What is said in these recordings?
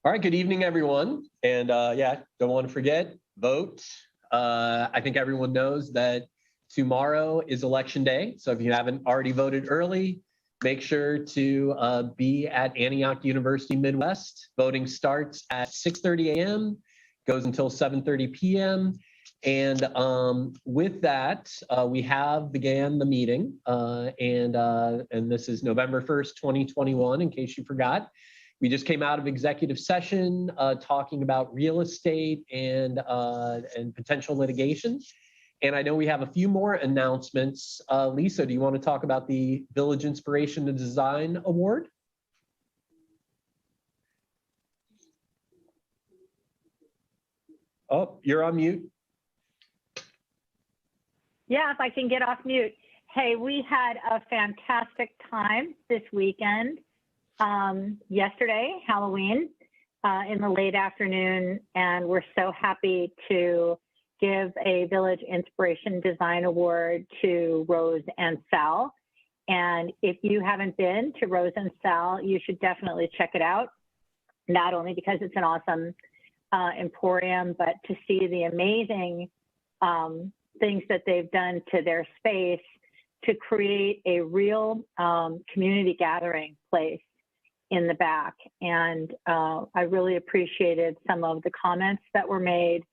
All right, good evening, everyone. And yeah, don't want to forget, vote. I think everyone knows that tomorrow is election day. So if you haven't already voted early, make sure to be at Antioch University Midwest. Voting starts at 6:30 a.m., goes until 7:30 p.m. And with that, we have began the meeting, and this is November 1st, 2021, in case you forgot. We just came out of executive session talking about real estate and potential litigation. And I know we have a few more announcements. Lisa, do you want to talk about the Village Inspiration to Design Award? Oh, you're on mute. Yeah, if I can get off mute. Hey, we had a fantastic time this weekend. Yesterday, Halloween, in the late afternoon, and we're so happy to give a Village Inspiration Design Award to Rose and Sal. And if you haven't been to Rose and Sal, you should definitely check it out, not only because it's an awesome emporium, but to see the amazing things that they've done to their space to create a real community gathering place in the back. And I really appreciated some of the comments that were made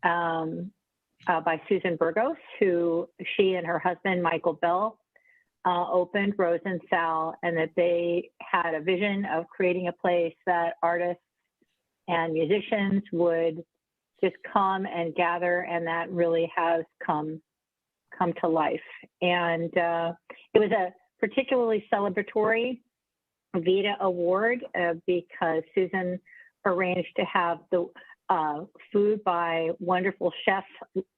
by Susan Burgos, who she and her husband, Michael Bell, opened Rose and Sal, and that they had a vision of creating a place that artists and musicians would just come and gather, and that really has come to life. And it was a particularly celebratory VIII Award because Susan arranged to have the food by wonderful chef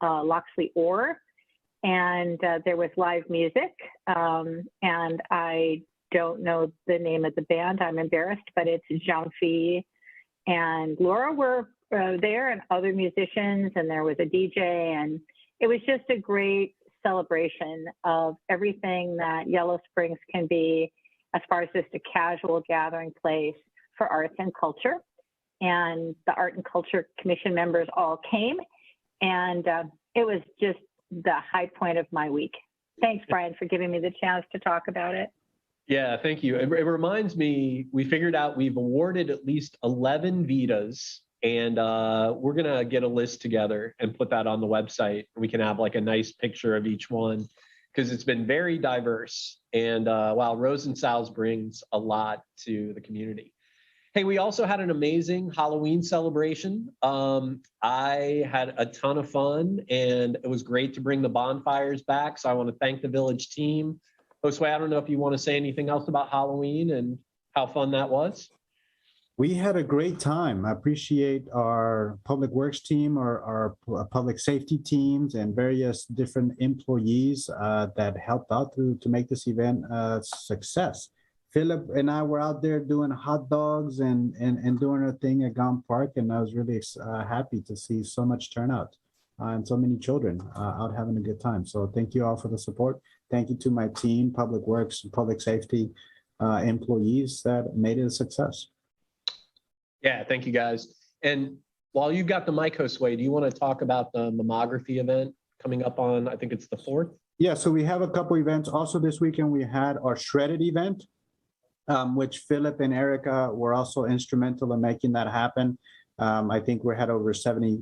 Loxley Orr, and there was live music, and I don't know the name of the band, I'm embarrassed, but it's Jean-Phi and Laura were there, and other musicians, and there was a DJ, and it was just a great celebration of everything that Yellow Springs can be as far as just a casual gathering place for arts and culture. And the Art and Culture Commission members all came, and it was just the high point of my week. Thanks, Brian, for giving me the chance to talk about it. Yeah, thank you. It reminds me, we figured out we've awarded at least 11 VITAs, and we're gonna get a list together and put that on the website. We can have like a nice picture of each one, because it's been very diverse. And wow, Rose and Sal's brings a lot to the community. Hey, we also had an amazing Halloween celebration. I had a ton of fun, and it was great to bring the bonfires back. So I want to thank the Village team. Josue, I don't know if you want to say anything else about Halloween and how fun that was. We had a great time. I appreciate our public works team, our public safety teams, and various different employees that helped out to make this event a success. Philip and I were out there doing hot dogs and doing our thing at Gone Park, and I was really happy to see so much turnout and so many children out having a good time. So thank you all for the support. Thank you to my team, public works, public safety employees that made it a success. Yeah, thank you guys. And while you've got the mic, Josue, do you want to talk about the mammography event coming up on, I think it's the 4th? Yeah, so we have a couple events. Also this weekend, we had our Shredded event, which Philip and Erica were also instrumental in making that happen. I think we had over 70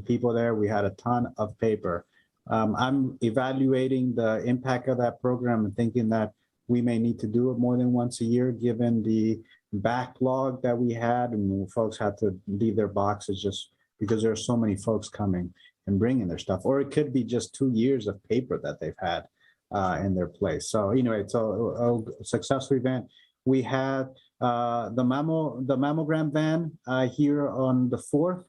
people there. We had a ton of paper. I'm evaluating the impact of that program and thinking that we may need to do it more than once a year, given the backlog that we had, and folks had to leave their boxes just because there are so many folks coming and bringing their stuff. Or it could be just 2 years of paper that they've had in their place. So anyway, it's a successful event. We had the mammogram van here on the 4th.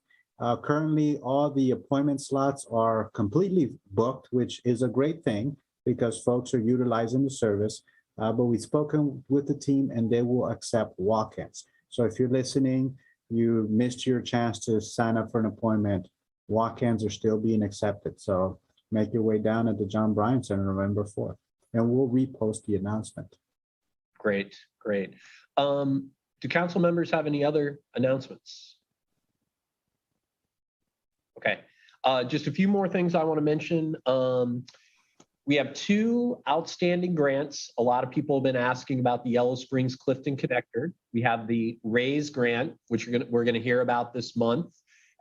Currently, all the appointment slots are completely booked, which is a great thing because folks are utilizing the service. But we've spoken with the team, and they will accept walk-ins. So if you're listening, you missed your chance to sign up for an appointment, walk-ins are still being accepted. So make your way down at the John Bryan Center November 4th, and we'll repost the announcement. Great, great. Do council members have any other announcements? Okay, just a few more things I want to mention. We have 2 outstanding grants. A lot of people have been asking about the Yellow Springs Clifton Connector. We have the RAISE grant, which we're going to hear about this month,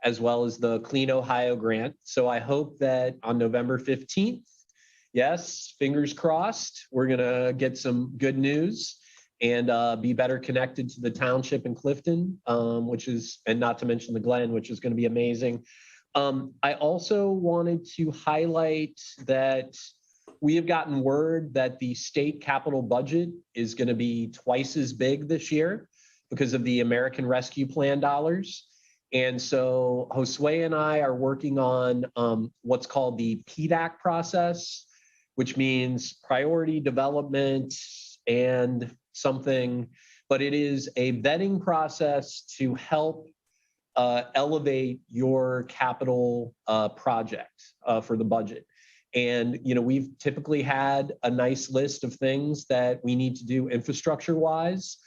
as well as the Clean Ohio grant. So I hope that on November 15th, yes, fingers crossed, we're going to get some good news and be better connected to the township in Clifton, and not to mention the Glen, which is going to be amazing. I also wanted to highlight that we have gotten word that the state capital budget is going to be twice as big this year because of the American Rescue Plan dollars. And so Josue and I are working on what's called the PDAC process, which means priority development and something, but it is a vetting process to help elevate your capital project for the budget. And, we've typically had a nice list of things that we need to do infrastructure wise.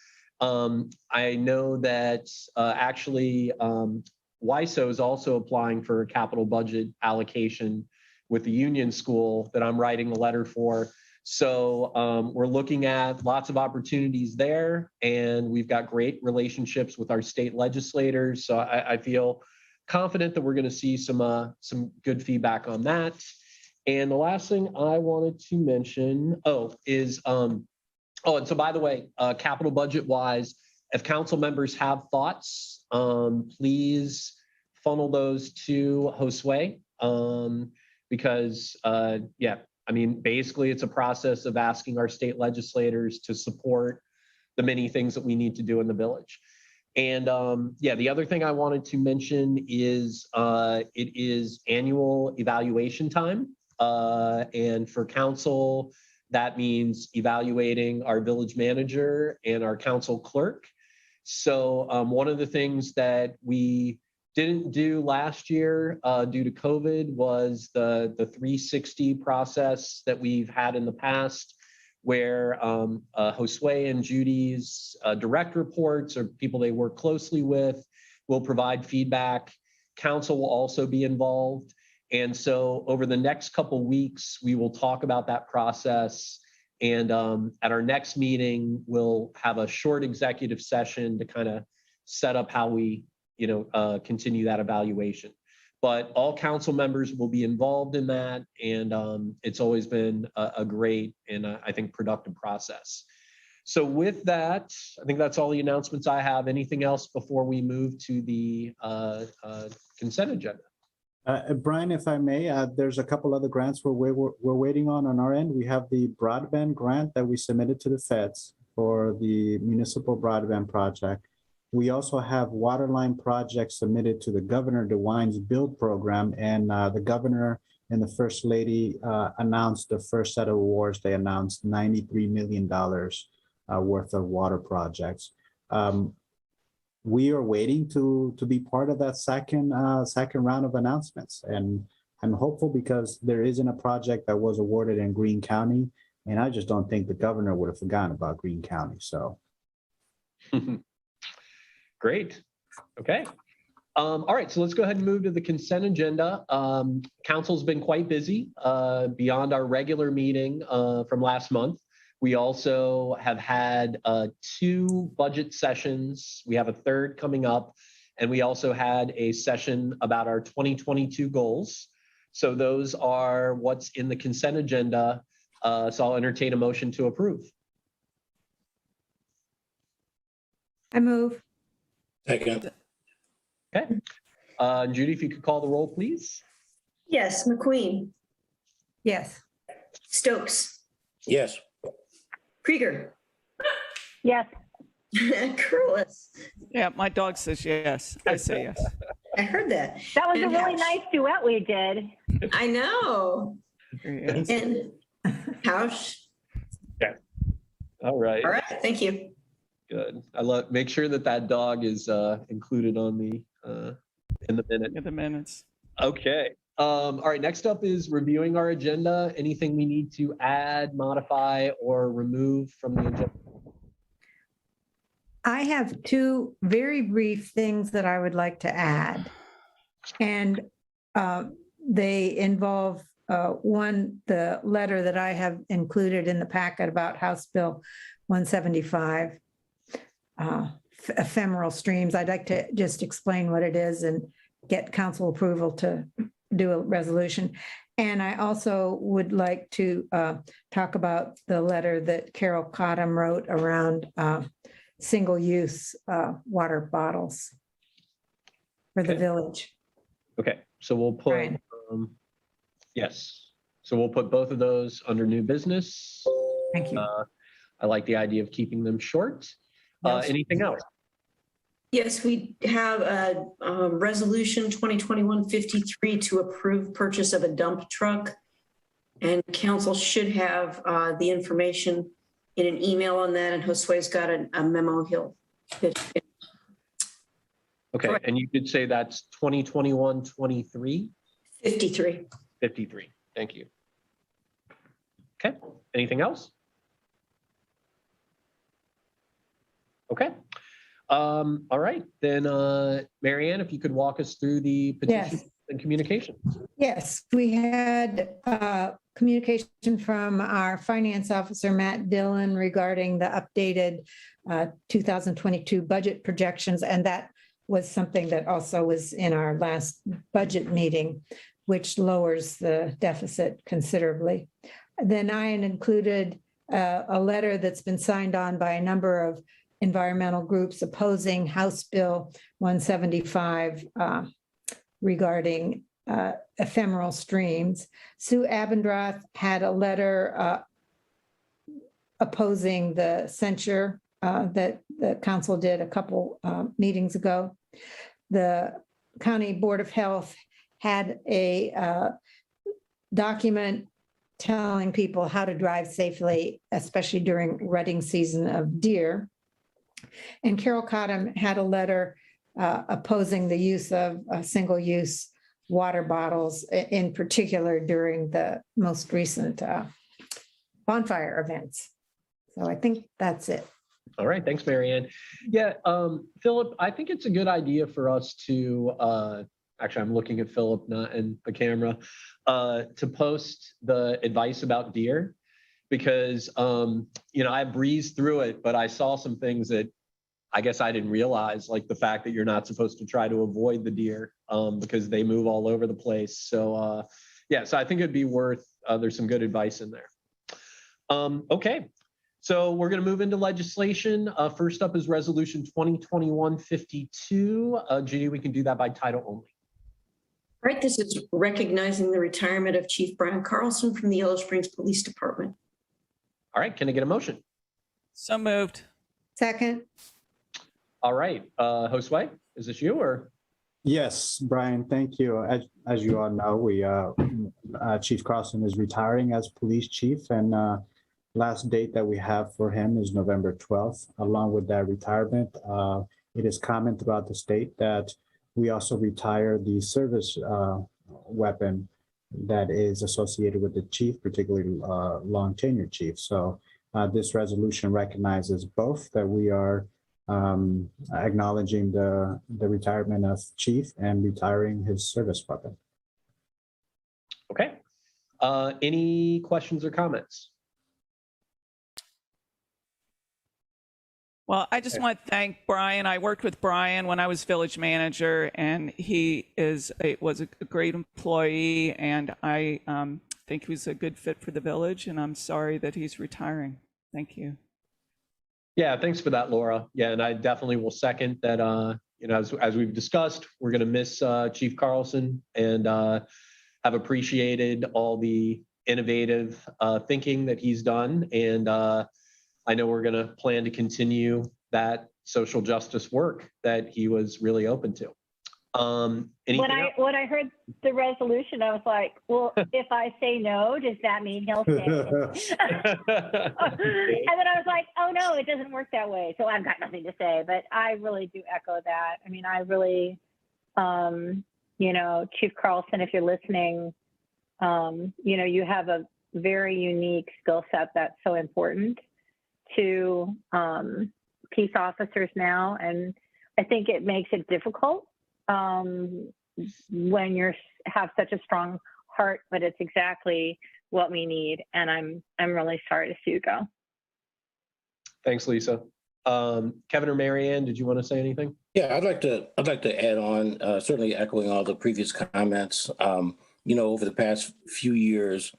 I know that actually WISO is also applying for a capital budget allocation with the Union School that I'm writing a letter for. So we're looking at lots of opportunities there, and we've got great relationships with our state legislators. So I feel confident that we're going to see some good feedback on that. And the last thing I wanted to mention, and so by the way, capital budget wise, if council members have thoughts, please funnel those to Josue, because basically it's a process of asking our state legislators to support the many things that we need to do in the village. And the other thing I wanted to mention is it is annual evaluation time. And for council, that means evaluating our village manager and our council clerk. So one of the things that we didn't do last year due to COVID was the 360 process that we've had in the past, where Josue and Judy's direct reports or people they work closely with will provide feedback. Council will also be involved. And so over the next couple weeks, we will talk about that process. And at our next meeting, we'll have a short executive session to kind of set up how we continue that evaluation. But all council members will be involved in that. And it's always been a great and I think productive process. So with that, I think that's all the announcements I have. Anything else before we move to the consent agenda? Brian, if I may, there's a couple other grants we're waiting on our end. We have the broadband grant that we submitted to the feds for the municipal broadband project. We also have water line projects submitted to the Governor DeWine's build program, and the governor and the first lady announced the first set of awards. They announced $93 million worth of water projects. We are waiting to be part of that second round of announcements, and I'm hopeful because there isn't a project that was awarded in Greene County, and I just don't think the governor would have forgotten about Greene County. So, great. Okay. All right, so let's go ahead and move to the consent agenda. Council's been quite busy beyond our regular meeting from last month. We also have had 2 budget sessions. We have a third coming up, and we also had a session about our 2022 goals. So those are what's in the consent agenda. So I'll entertain a motion to approve. I move. Second. Okay. Judy, if you could call the roll, please. Yes, McQueen, Yes. Stokes, Yes. Krieger, Yes, Curlis. Yeah, my dog says yes. I say yes. I heard that. that was a And really Hausch. nice duet we did. I know. Yes. And Hausch. All right. All right, thank you. Good. Make sure that dog is included on the in the minute. In the minutes. Okay. All right. Next up is reviewing our agenda. Anything we need to add, modify, or remove from the agenda? I have two very brief things that I would like to add. And they involve, one, the letter that I have included in the packet about House Bill 175, ephemeral streams. I'd like to just explain what it is and get council approval to do a resolution. And I also would like to talk about the letter that Carol Cottam wrote around single-use water bottles for the Okay. village. Okay, so we'll put, Brian. yes. So we'll put both of those under new business. Thank you. I like the idea of keeping them short. Yes. Anything else? Yes, we have a resolution 2021-53 to approve purchase of a dump truck. And council should have the information in an email on that, and Josue's got a memo he'll. Okay, Correct. and you did say that's 2021-23? 53. 53, thank you. Okay, anything else? Okay. All right, then, Mary Ann, if you could walk us through the petitions Yes. and communications. Yes, we had communication from our finance officer, Matt Dillon, regarding the updated 2022 budget projections. And that was something that also was in our last budget meeting, which lowers the deficit considerably. Then I had included a letter that's been signed on by a number of environmental groups opposing House Bill 175 regarding ephemeral streams. Sue Abendroth had a letter opposing the censure that the council did a couple meetings ago. The County Board of Health had a document telling people how to drive safely, especially during rutting season of deer. And Carol Cottam had a letter opposing the use of single-use water bottles, in particular during the most recent bonfire events. So I think that's it. All right, thanks, Mary Ann. Yeah, Philip, I think it's a good idea for us to, actually, I'm looking at Philip, not in the camera, to post the advice about deer, because, I breezed through it, but I saw some things that I guess I didn't realize, like the fact that you're not supposed to try to avoid the deer because they move all over the place. So, so I think it'd be worth, there's some good advice in there. Okay. So we're going to move into legislation. First up is Resolution 2021-52. Judy, we can do that by title only. All right, this is recognizing the retirement of Chief Brian Carlson from the Yellow Springs Police Department. All right, can I get a motion? So moved. Second, All right, Josue, is this you or? Yes, Brian, thank you. As you all know, Chief Carlson is retiring as police chief, and last date that we have for him is November 12th. Along with that retirement, it is common throughout the state that we also retire the service weapon that is associated with the chief, particularly long tenure chief. So this resolution recognizes both, that we are acknowledging the retirement of chief and retiring his service weapon. Okay. Any questions or comments? Well, I just want to thank Brian. I worked with Brian when I was village manager, and he was a great employee, and I think he was a good fit for the village, and I'm sorry that he's retiring. Thank you. Yeah, thanks for that, Laura. Yeah, and I definitely will second that. As we've discussed, we're going to miss Chief Carlson, and have appreciated all the innovative thinking that he's done. And I know we're going to plan to continue that social justice work that he was really open to. When I heard the resolution, I was like, well, if I say no, does that mean he'll say? And then I was like, oh no, it doesn't work that way. So I've got nothing to say, but I really do echo that. I mean, I really, Chief Carlson, if you're listening, you have a very unique skill set that's so important to peace officers now, and I think it makes it difficult when you have such a strong heart, but it's exactly what we need. And I'm really sorry to see you go. Thanks, Lisa. Kevin or Marianne, did you want to say anything? Yeah, I'd like to add on, certainly echoing all the previous comments. Over the past few years,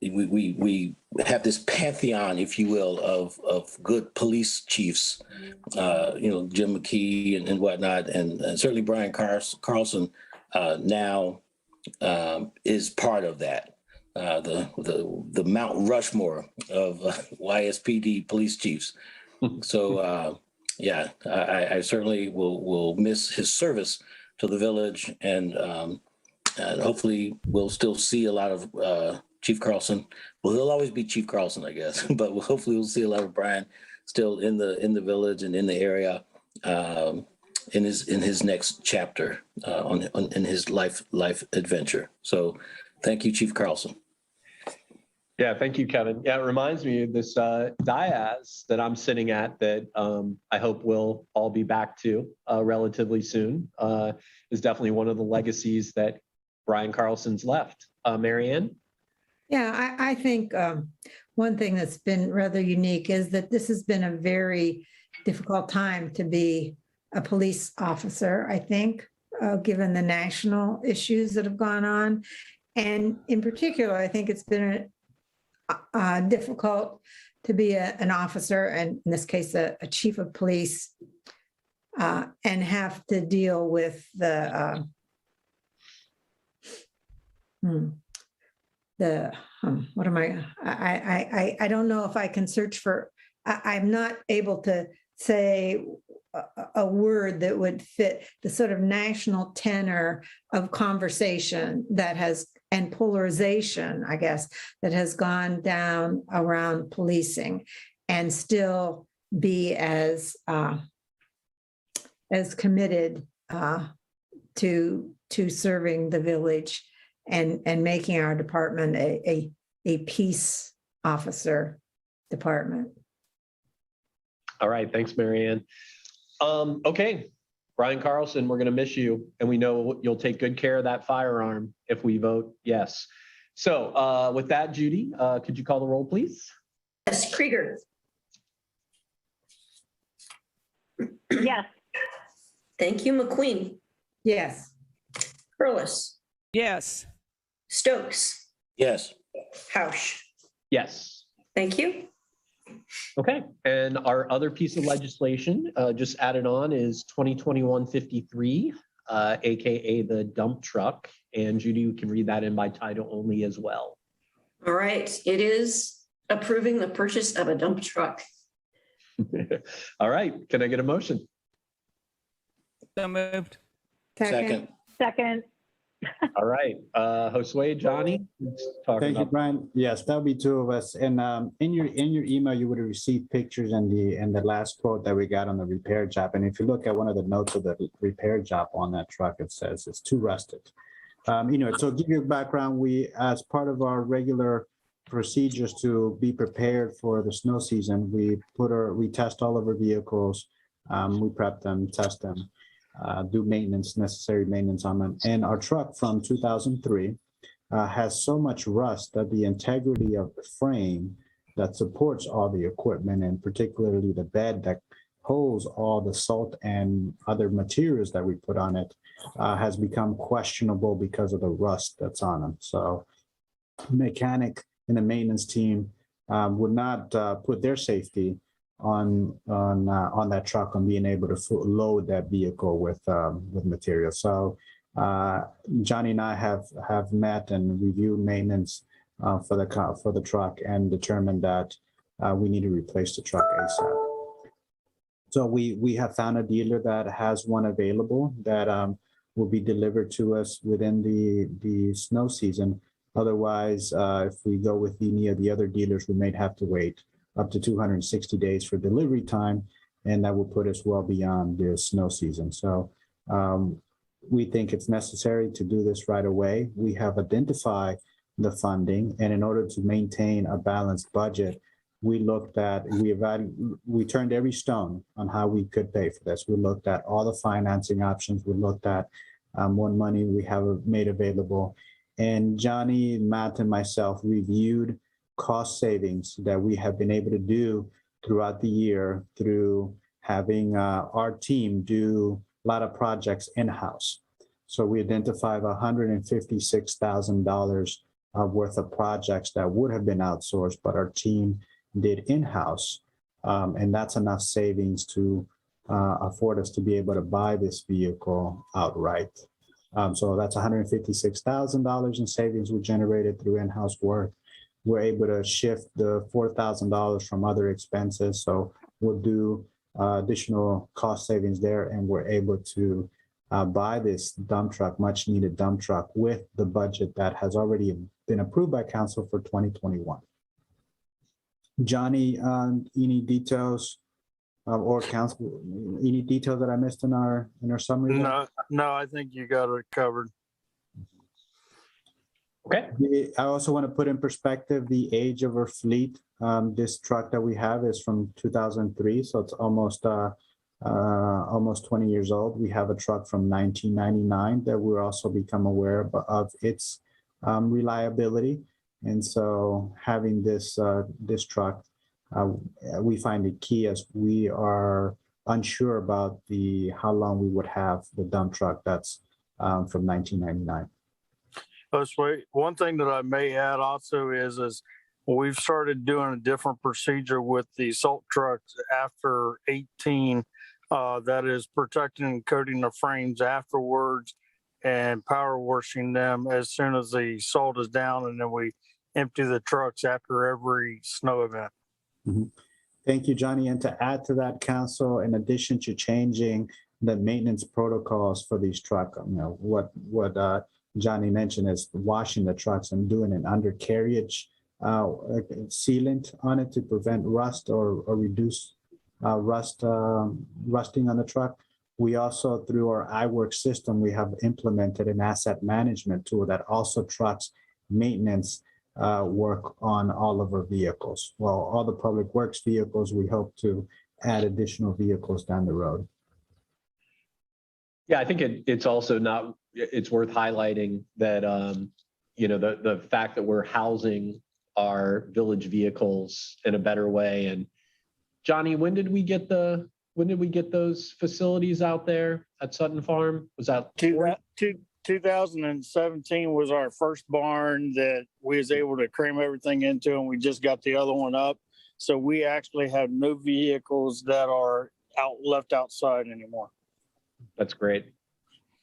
we have this pantheon, if you will, of good police chiefs. Jim McKee and whatnot, and certainly Brian Carlson now is part of that. The Mount Rushmore of YSPD police chiefs. So I certainly will miss his service to the village, and hopefully we'll still see a lot of Chief Carlson. Well, he'll always be Chief Carlson, I guess, but hopefully we'll see a lot of Brian still in the village and in the area in his next chapter in his life adventure. So thank you, Chief Carlson. Yeah, thank you, Kevin. Yeah, it reminds me of this dais that I'm sitting at that I hope we'll all be back to relatively soon. Is definitely one of the legacies that Brian Carlson's left. Marianne? Yeah, I think one thing that's been rather unique is that this has been a very difficult time to be a police officer, I think, given the national issues that have gone on. And in particular, I think it's been difficult to be an officer, and in this case, a chief of police, and have to deal with I don't know if I can search for, I'm not able to say a word that would fit the sort of national tenor of conversation that has, and polarization, I guess, that has gone down around policing, and still be as committed to serving the village and making our department a peace officer department. All right, thanks, Marianne. Okay, Brian Carlson, we're going to miss you, and we know you'll take good care of that firearm if we vote yes. So with that, Judy, could you call the roll, please? Yes, Krieger. Yes. Thank you, McQueen. Yes. Curlis. Yes. Stokes. Yes. Hausch. Yes. Thank you. Okay, and our other piece of legislation just added on is 2021-53, AKA the dump truck. And Judy, you can read that in by title only as well. All right, it is approving the purchase of a dump truck. All right, can I get a motion? So moved. Second. Second. All right, Josue, Johnny, let's talk Thank you, about. Brian. Yes, that'll be two of us. And in your email, you would have received pictures and the last quote that we got on the repair job. And if you look at one of the notes of the repair job on that truck, it says it's too rusted. So to give you a background, we, as part of our regular procedures to be prepared for the snow season, we test all of our vehicles, we prep them, test them, do necessary maintenance on them. And our truck from 2003 has so much rust that the integrity of the frame that supports all the equipment, and particularly the bed that holds all the salt and other materials that we put on it, has become questionable because of the rust that's on them. So mechanic and the maintenance team would not put their safety on that truck, on being able to load that vehicle with material. So Johnny and I have met and reviewed maintenance for the truck and determined that we need to replace the truck ASAP. So we have found a dealer that has one available that will be delivered to us within the snow season. Otherwise, if we go with any of the other dealers, we may have to wait up to 260 days for delivery time, and that will put us well beyond the snow season. So we think it's necessary to do this right away. We have identified the funding, and in order to maintain a balanced budget, we turned every stone on how we could pay for this. We looked at all the financing options. We looked at what money we have made available. And Johnny, Matt, and myself reviewed cost savings that we have been able to do throughout the year through having our team do a lot of projects in-house. So we identified $156,000 worth of projects that would have been outsourced, but our team did in-house. And that's enough savings to afford us to be able to buy this vehicle outright. So that's $156,000 in savings we generated through in-house work. We're able to shift the $4,000 from other expenses. So we'll do additional cost savings there, and we're able to buy this dump truck, much needed dump truck, with the budget that has already been approved by council for 2021. Johnny, any details or council, any details that I missed in our summary? No, I think you got it covered. Okay. I also want to put in perspective the age of our fleet. This truck that we have is from 2003, so it's almost 20 years old. We have a truck from 1999 that we're also become aware of its reliability. And so having this truck, we find it key, as we are unsure about how long we would have the dump truck that's from 1999. Oh, sweet. One thing that I may add also is we've started doing a different procedure with the salt trucks after 18. That is protecting and coating the frames afterwards and power washing them as soon as the salt is down, and then we empty the trucks after every snow event. Mm-hmm. Thank you, Johnny. And to add to that, council, in addition to changing the maintenance protocols for these trucks, what Johnny mentioned is washing the trucks and doing an undercarriage sealant on it to prevent rust or reduce rusting on the truck. We also, through our iWork system, we have implemented an asset management tool that also tracks maintenance work on all of our vehicles. Well, all the public works vehicles, we hope to add additional vehicles down the road. Yeah, I think it's also it's worth highlighting that, the fact that we're housing our village vehicles in a better way. And Johnny, when did we get those facilities out there at Sutton Farm? Was that 2017 was our first barn that we was able to cram everything into, and we just got the other one up. So we actually have no vehicles that are left outside anymore. That's great.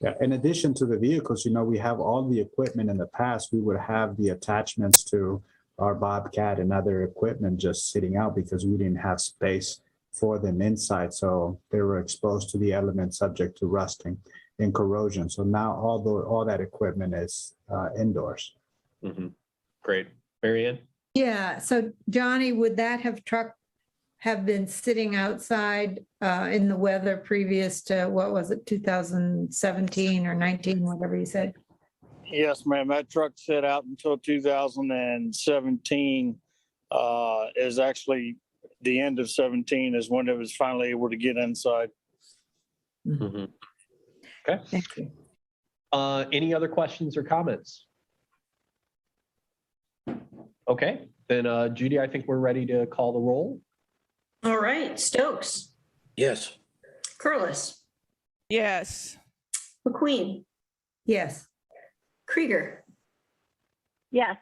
Yeah. In addition to the vehicles, we have all the equipment. In the past, we would have the attachments to our Bobcat and other equipment just sitting out because we didn't have space for them inside. So they were exposed to the elements subject to rusting and corrosion. So now all that equipment is indoors. Mm-hmm. Great. Mary Ann? Yeah. So Johnny, would that truck have been sitting outside in the weather previous to, 2017 or 19, whatever you said? Yes, ma'am. That truck sat out until 2017. Is actually the end of 17 is when it was finally able to get inside. Mm-hmm. Okay. Thank you. Any other questions or comments? Okay, then Judy, I think we're ready to call the roll. All right, Stokes, Yes. Curlis, Yes. McQueen, Yes. Krieger. Yes.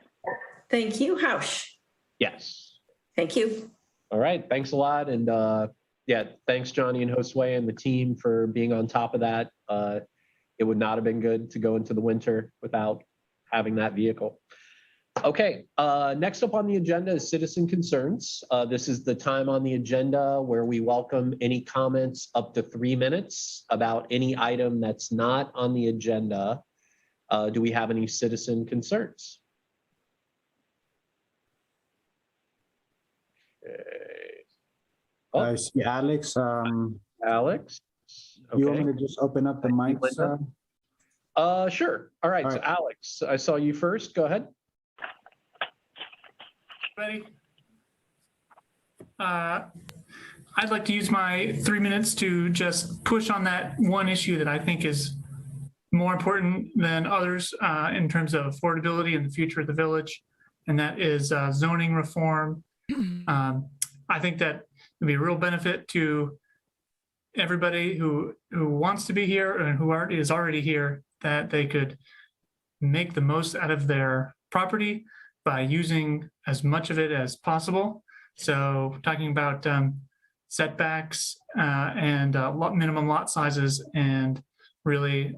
Thank you, Hausch. Yes. Thank you. All right, thanks a lot. And thanks Johnny and Josue and the team for being on top of that. It would not have been good to go into the winter without having that vehicle. Okay, next up on the agenda is citizen concerns. This is the time on the agenda where we welcome any comments up to 3 minutes about any item that's not on the agenda. Do we have any citizen concerns? I see Alex. Alex? You want Okay. me to just open up the mics? Sure. All right, All so right. Alex, I saw you first. Go ahead. Ready? I'd like to use my 3 minutes to just push on that one issue that I think is more important than others in terms of affordability and the future of the village, and that is zoning reform. I think that would be a real benefit to everybody who wants to be here and who is already here, that they could make the most out of their property by using as much of it as possible. So talking about setbacks and minimum lot sizes, and really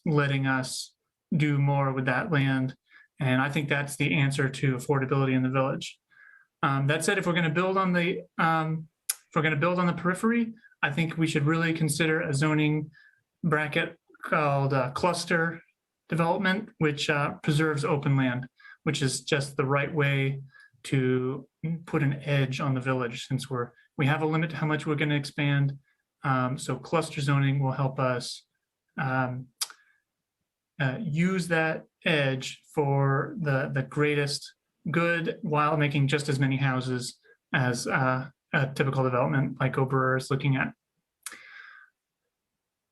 letting us do more with that land. And I think that's the answer to affordability in the village. That said, if we're going to build on the periphery, I think we should really consider a zoning bracket called cluster development, which preserves open land, which is just the right way to put an edge on the village, since we have a limit to how much we're going to expand. So cluster zoning will help us use that edge for the greatest good, while making just as many houses as a typical development like Oberer is looking at.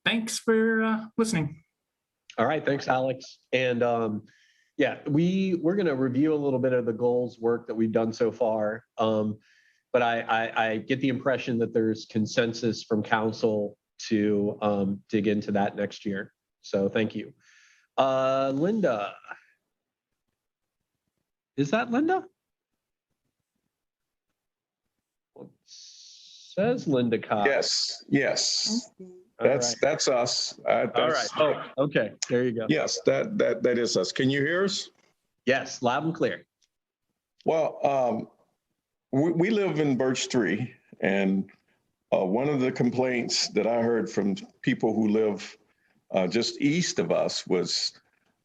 Thanks for listening. All right, thanks, Alex. And yeah, we're going to review a little bit of the goals work that we've done so far. But I get the impression that there's consensus from council to dig into that next year. So thank you. Linda. Is that Linda? Well, it says Linda Cox. Yes. All That's us. right. Oh, okay. There you go. Yes, that is us. Can you hear us? Yes, loud and clear. Well, we live in Birch Tree, and one of the complaints that I heard from people who live just east of us was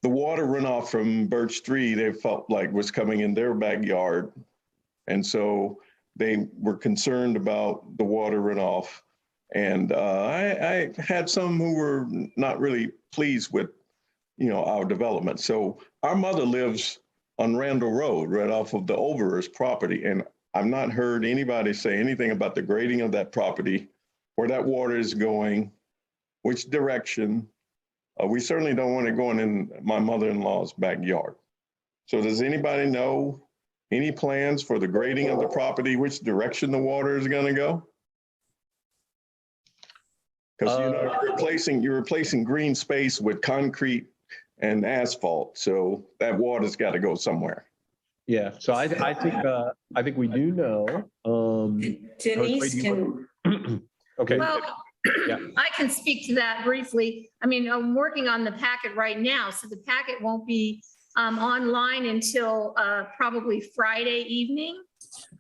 the water runoff from Birch Tree. They felt like was coming in their backyard, and so they were concerned about the water runoff. And I had some who were not really pleased with, our development. So our mother lives on Randall Road, right off of the Overer's property, and I've not heard anybody say anything about the grading of that property, where that water is going, which direction. We certainly don't want it going in my mother-in-law's backyard. So does anybody know any plans for the grading of the property, which direction the water is going to go? Because you're replacing green space with concrete and asphalt, so that water's got to go somewhere. Yeah, so I think we do know. Denise can. Okay. Well, Yeah. I can speak to that briefly. I mean, I'm working on the packet right now, so the packet won't be online until probably Friday evening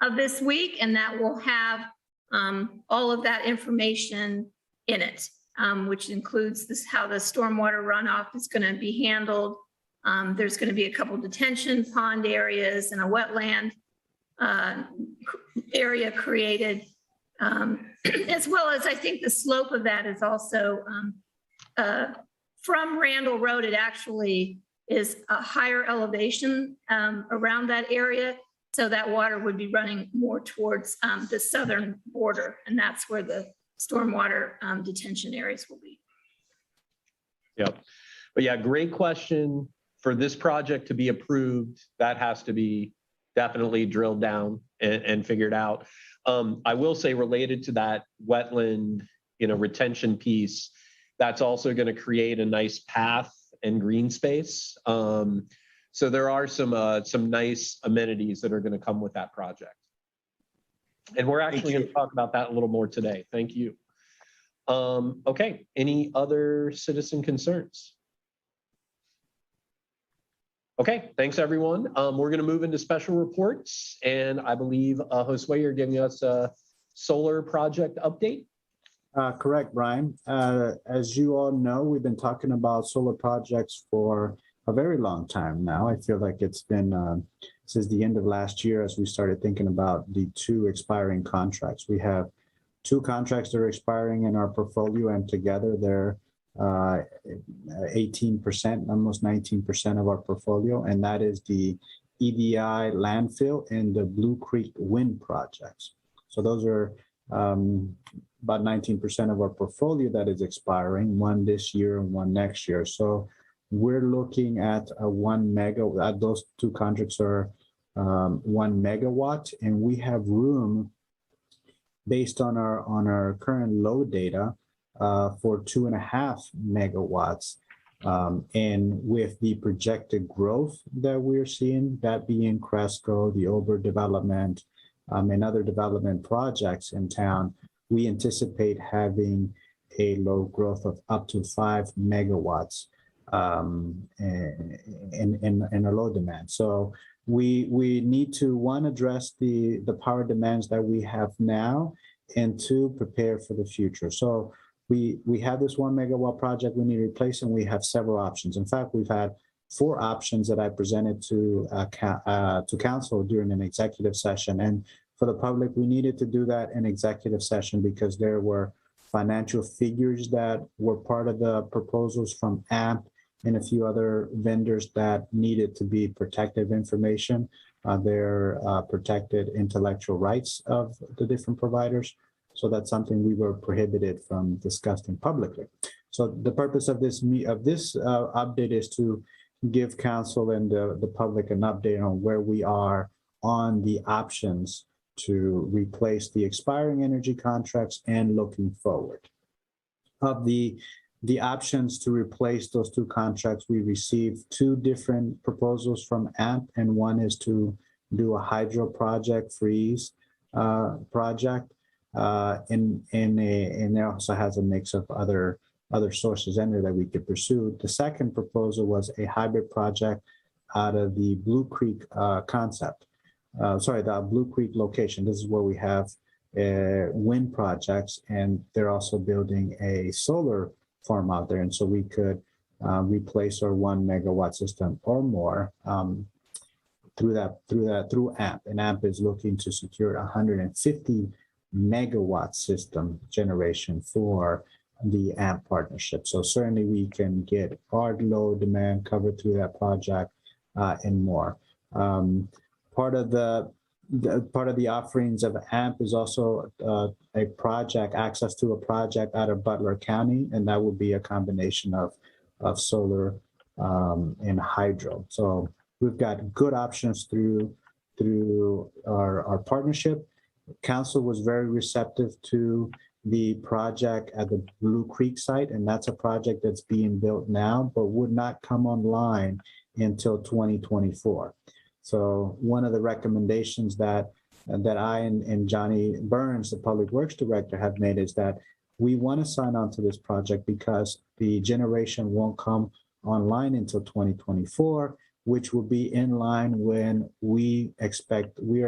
of this week, and that will have all of that information in it, which includes how the stormwater runoff is going to be handled. There's going to be a couple detention pond areas and a wetland area created, as well as I think the slope of that is also from Randall Road. It actually is a higher elevation around that area. So that water would be running more towards the southern border, and that's where the stormwater detention areas will be. Yep. But yeah, great question. For this project to be approved, that has to be definitely drilled down and figured out. I will say, related to that wetland, retention piece, that's also going to create a nice path and green space. So there are some nice amenities that are going to come with that project. And we're actually going to talk about that a little more today. Thank you. Okay, any other citizen concerns? Okay, thanks everyone. We're going to move into special reports, and I believe Josue, you're giving us a solar project update. Correct, Brian. As you all know, we've been talking about solar projects for a very long time now. I feel like it's been since the end of last year as we started thinking about the 2 expiring contracts. We have 2 contracts that are expiring in our portfolio, and together they're 18%, almost 19% of our portfolio, and that is the EDI landfill and the Blue Creek wind projects. So those are about 19% of our portfolio that is expiring, one this year and one next year. So we're looking at a 1 megawatt. Those two contracts are 1 megawatt, and we have room based on our current load data for 2.5 megawatts. And with the projected growth that we're seeing, that being Cresco, the Ober development, and other development projects in town, we anticipate having a load growth of up to 5 megawatts in a load demand. So we need to, one, address the power demands that we have now, and two, prepare for the future. So we have this 1 megawatt project we need to replace, and we have several options. In fact, we've had 4 options that I presented to council during an executive session. And for the public, we needed to do that in executive session because there were financial figures that were part of the proposals from AMP and a few other vendors that needed to be protected information. They're protected intellectual rights of the different providers. So that's something we were prohibited from discussing publicly. So the purpose of this update is to give council and the public an update on where we are on the options to replace the expiring energy contracts and looking forward. Of the options to replace those 2 contracts, we received 2 different proposals from AMP, and one is to do a hydro project freeze project, and it also has a mix of other sources in there that we could pursue. The second proposal was a hybrid project out of the Blue Creek concept. The Blue Creek location. This is where we have wind projects, and they're also building a solar farm out there. And so we could replace our 1 megawatt system or more through AMP. And AMP is looking to secure 150 megawatt system generation for the AMP partnership. So certainly we can get our load demand covered through that project and more. Part of the offerings of AMP is also a project, access to a project out of Butler County, and that would be a combination of solar and hydro. So we've got good options through our partnership. Council was very receptive to the project at the Blue Creek site, and that's a project that's being built now, but would not come online until 2024. So one of the recommendations that I and Johnny Burns, the Public Works Director, have made is that we want to sign on to this project because the generation won't come online until 2024, which will be in line when we are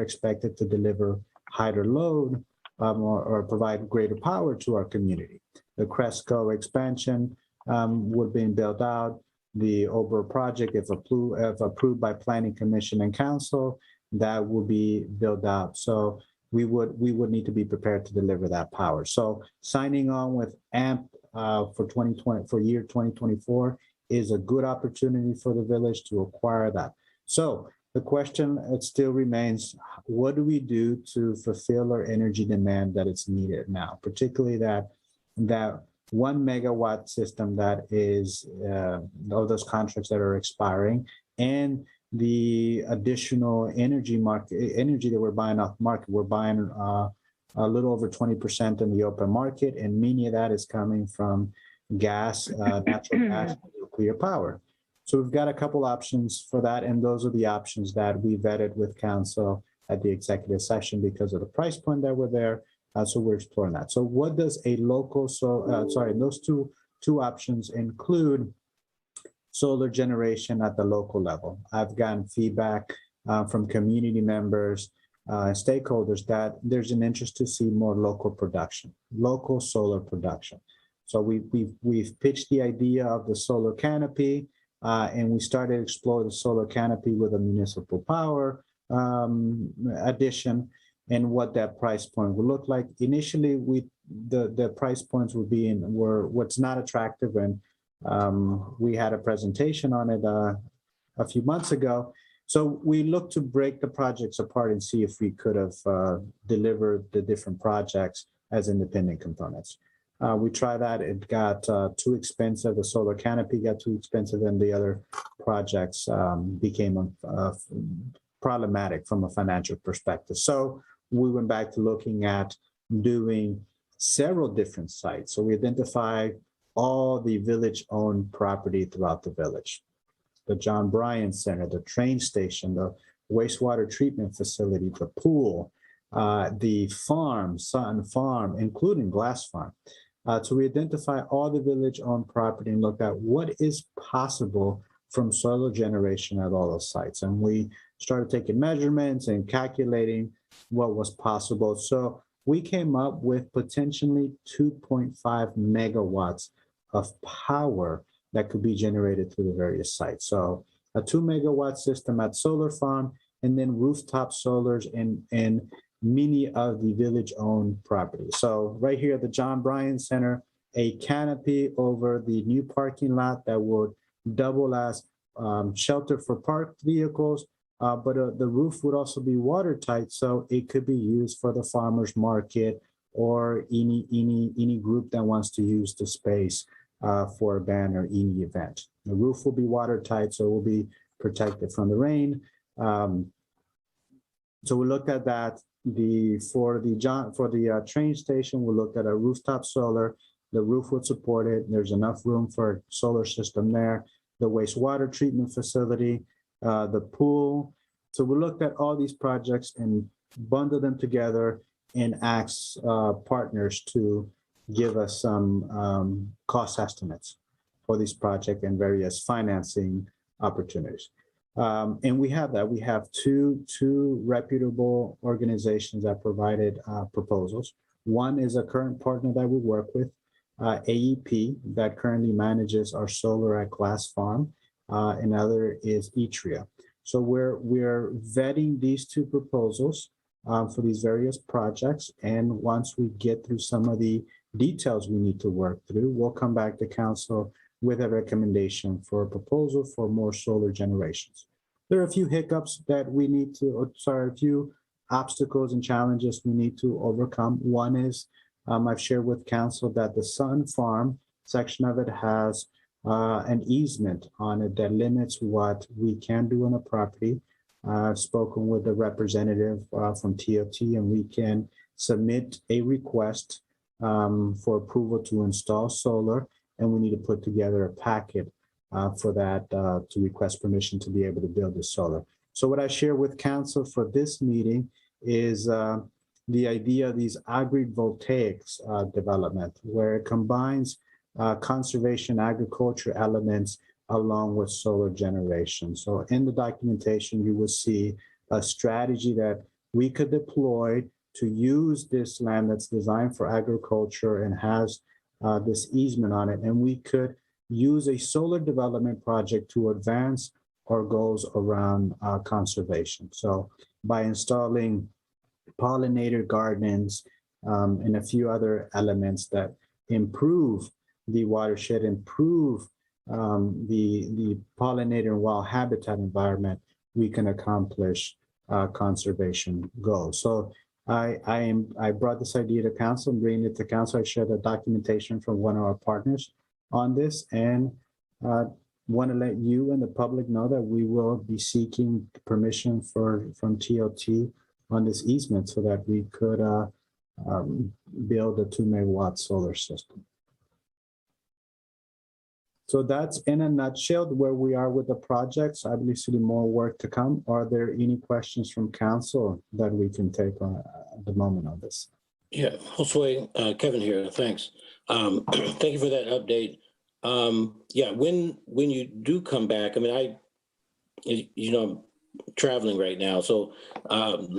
expected to deliver higher load or provide greater power to our community. The Cresco expansion would be built out. The Ober project, if approved by Planning Commission and Council, that will be built out. So we would need to be prepared to deliver that power. So signing on with AMP for year 2024 is a good opportunity for the village to acquire that. So the question, it still remains, what do we do to fulfill our energy demand that is needed now, particularly that 1 megawatt system that is all those contracts that are expiring, and the additional energy that we're buying off market. We're buying a little over 20% in the open market, and many of that is coming from gas, natural gas, nuclear power. So we've got a couple options for that, and those are the options that we vetted with council at the executive session because of the price point that were there. So we're exploring that. So what does a local, those two options include solar generation at the local level. I've gotten feedback from community members, stakeholders that there's an interest to see more local production, local solar production. So we've pitched the idea of the solar canopy, and we started to explore the solar canopy with a municipal power addition, and what that price point would look like. Initially, the price points were what's not attractive, and we had a presentation on it a few months ago. So we looked to break the projects apart and see if we could have delivered the different projects as independent components. We tried that. It got too expensive. The solar canopy got too expensive, and the other projects became problematic from a financial perspective. So we went back to looking at doing several different sites. So we identified all the village-owned property throughout the village. The John Bryan Center, the train station, the wastewater treatment facility, the pool, the farm, Sutton Farm, including Glass Farm. So we identify all the village-owned property and look at what is possible from solar generation at all those sites. And we started taking measurements and calculating what was possible. So we came up with potentially 2.5 megawatts of power that could be generated through the various sites. So a 2 megawatt system at solar farm, and then rooftop solars in many of the village-owned properties. So right here at the John Bryan Center, a canopy over the new parking lot that would double as shelter for parked vehicles, but the roof would also be watertight, so it could be used for the farmers market or any group that wants to use the space for a band or any event. The roof will be watertight, so it will be protected from the rain. So we looked at that. For the train station, we looked at a rooftop solar. The roof would support it. There's enough room for a solar system there. The wastewater treatment facility, the pool. So we looked at all these projects and bundled them together and asked partners to give us some cost estimates for this project and various financing opportunities. And we have that. We have two reputable organizations that provided proposals. One is a current partner that we work with, AEP, that currently manages our solar at Glass Farm. Another is Etria. So we're vetting these two proposals for these various projects. And once we get through some of the details we need to work through, we'll come back to council with a recommendation for a proposal for more solar generations. There are a few hiccups that we need to, a few obstacles and challenges we need to overcome. One is I've shared with council that the Sutton Farm section of it has an easement on it that limits what we can do on a property. I've spoken with the representative from TOT, and we can submit a request for approval to install solar, and we need to put together a packet for that to request permission to be able to build the solar. So what I share with council for this meeting is the idea of these agrivoltaics development, where it combines conservation agriculture elements along with solar generation. So in the documentation, you will see a strategy that we could deploy to use this land that's designed for agriculture and has this easement on it. And we could use a solar development project to advance our goals around conservation. So by installing pollinator gardens and a few other elements that improve the watershed, improve the pollinator and wild habitat environment, we can accomplish conservation goals. So I brought this idea to council and bringing it to council. I shared the documentation from one of our partners on this, and want to let you and the public know that we will be seeking permission from TOT on this easement so that we could build a 2 megawatt solar system. So that's in a nutshell where we are with the projects. I believe there's more work to come. Are there any questions from council that we can take on at the moment on this? Yeah, Josue, Kevin here, thanks. Thank you for that update. Yeah, when you do come back, I mean, I'm traveling right now. So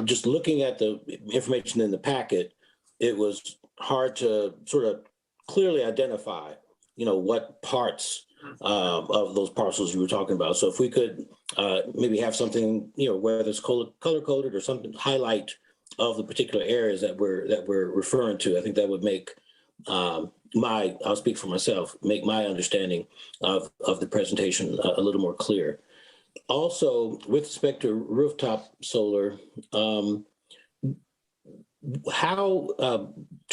just looking at the information in the packet, it was hard to sort of clearly identify, what parts of those parcels you were talking about. So if we could maybe have something, whether it's color coded or something, highlight of the particular areas that we're referring to, I think that would make I'll speak for myself, make my understanding of the presentation a little more clear. Also, with respect to rooftop solar, to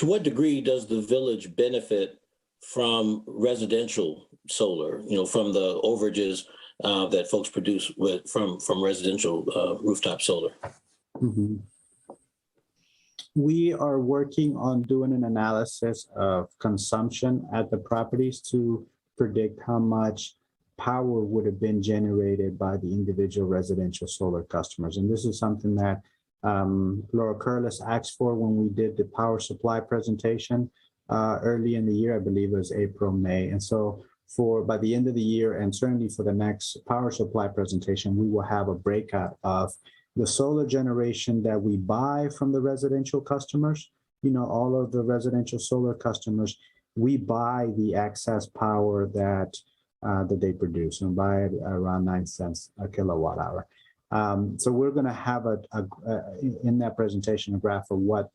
what degree does the village benefit from residential solar, from the overages that folks produce from residential rooftop solar? Mhm. We are working on doing an analysis of consumption at the properties to predict how much power would have been generated by the individual residential solar customers. And this is something that Laura Curlis asked for when we did the power supply presentation early in the year. I believe it was April, May. And so by the end of the year, and certainly for the next power supply presentation, we will have a breakout of the solar generation that we buy from the residential customers. All of the residential solar customers, we buy the excess power that they produce, and buy it around 9 cents a kilowatt hour. So we're going to have in that presentation a graph of what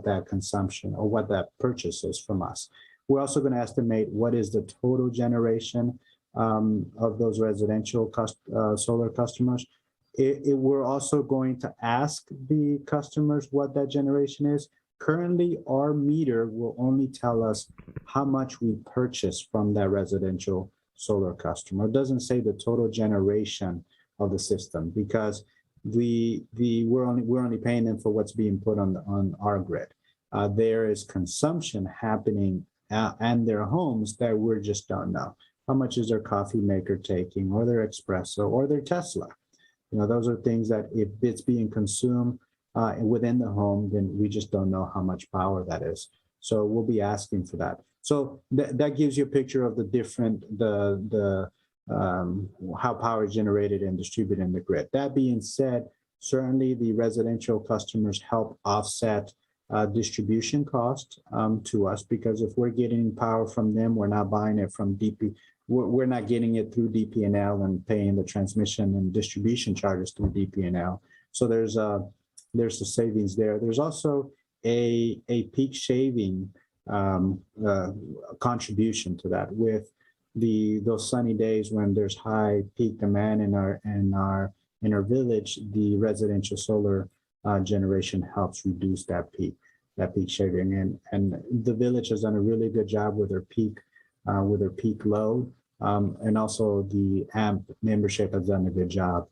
that consumption or what that purchase is from us. We're also going to estimate what is the total generation of those residential solar customers. We're also going to ask the customers what that generation is. Currently, our meter will only tell us how much we purchase from that residential solar customer. It doesn't say the total generation of the system, because we're only paying them for what's being put on our grid. There is consumption happening and their homes that we just don't know. How much is their coffee maker taking, or their espresso, or their Tesla? Those are things that if it's being consumed within the home, then we just don't know how much power that is. So we'll be asking for that. So that gives you a picture of the different, how power is generated and distributed in the grid. That being said, certainly the residential customers help offset distribution costs to us, because if we're getting power from them, we're not buying it from DP. We're not getting it through DP&L and paying the transmission and distribution charges through DP&L. So there's the savings there. There's also a peak shaving contribution to that, with those sunny days when there's high peak demand in our village. The residential solar generation helps reduce that peak shaving, and the village has done a really good job with their peak load, and also the AMP membership has done a good job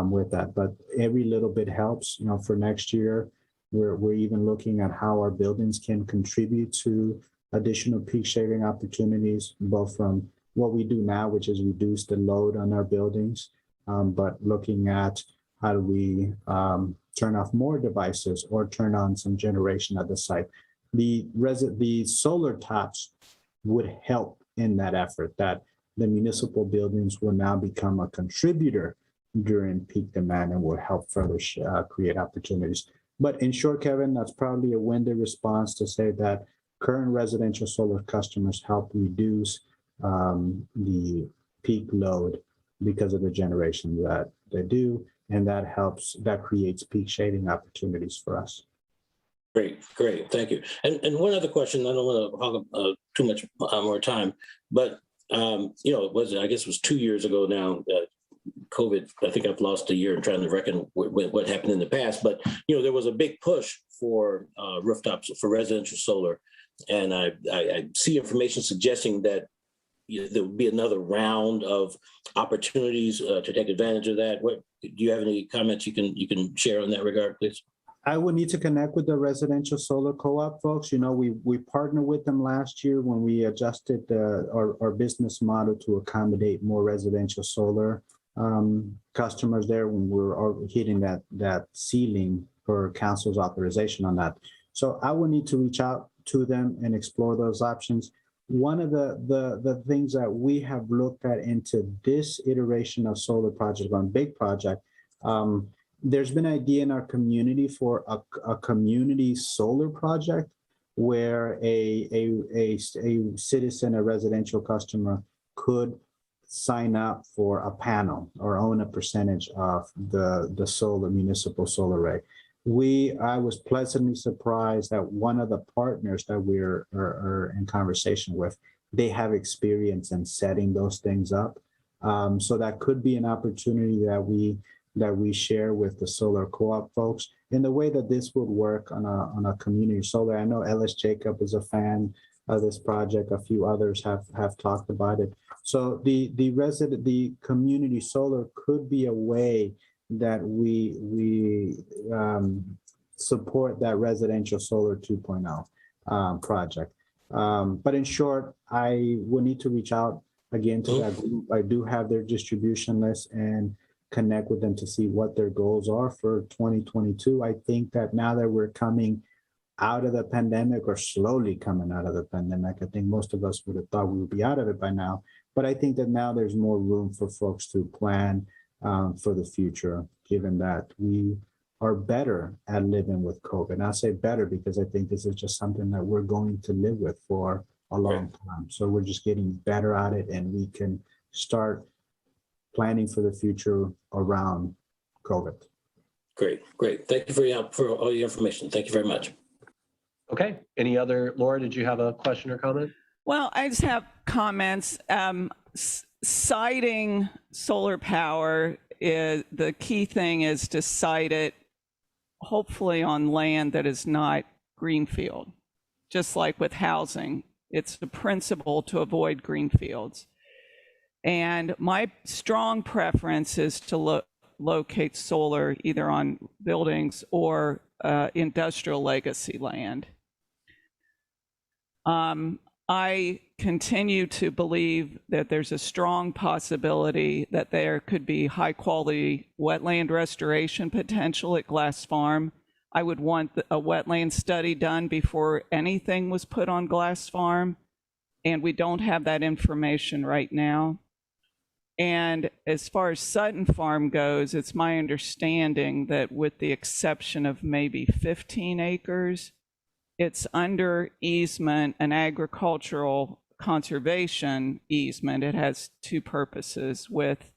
with that. But every little bit helps. For next year, we're even looking at how our buildings can contribute to additional peak shaving opportunities, both from what we do now, which is reduce the load on our buildings, but looking at how do we turn off more devices or turn on some generation at the site. The solar tops would help in that effort, that the municipal buildings will now become a contributor during peak demand and will help further create opportunities. But in short, Kevin, that's probably a winded response to say that current residential solar customers help reduce the peak load because of the generation that they do, and that creates peak shading opportunities for us. Great, thank you. And one other question, I don't want to hog up too much more time, but I guess it was 2 years ago now, COVID. I think I've lost a year in trying to reckon what happened in the past, but there was a big push for rooftops for residential solar, and I see information suggesting that there will be another round of opportunities to take advantage of that. Do you have any comments you can share on that regard, please? I would need to connect with the residential solar co-op folks. We partnered with them last year when we adjusted our business model to accommodate more residential solar customers there, when we were hitting that ceiling for council's authorization on that. So I would need to reach out to them and explore those options. One of the things that we have looked at into this iteration of solar project, on big project, there's been an idea in our community for a community solar project where a citizen, a residential customer, could sign up for a panel or own a percentage of the solar, municipal solar array. I was pleasantly surprised that one of the partners that we're in conversation with, they have experience in setting those things up. So that could be an opportunity that we share with the solar co-op folks in the way that this would work on a community solar. I know Ellis Jacob is a fan of this project. A few others have talked about it. So the community solar could be a way that we support that residential solar 2.0 project. But in short, I will need to reach out again to that group. I do have their distribution list and connect with them to see what their goals are for 2022. I think that now that we're coming out of the pandemic, or slowly coming out of the pandemic, I think most of us would have thought we would be out of it by now. But I think that now there's more room for folks to plan for the future, given that we are better at living with COVID. And I say better because I think this is just something that we're going to live with for a long time. So we're just getting better at it, and we can start planning for the future around COVID. Great. Thank you for all your information. Thank you very much. Okay. Any other, Laura, did you have a question or comment? Well, I just have comments. Siting solar power is the key thing, is to site it hopefully on land that is not greenfield. Just like with housing, it's the principle to avoid greenfields. And my strong preference is to locate solar either on buildings or industrial legacy land. I continue to believe that there's a strong possibility that there could be high quality wetland restoration potential at Glass Farm. I would want a wetland study done before anything was put on Glass Farm, and we don't have that information right now. And as far as Sutton Farm goes, it's my understanding that with the exception of maybe 15 acres, it's under easement, an agricultural conservation easement. It has two purposes with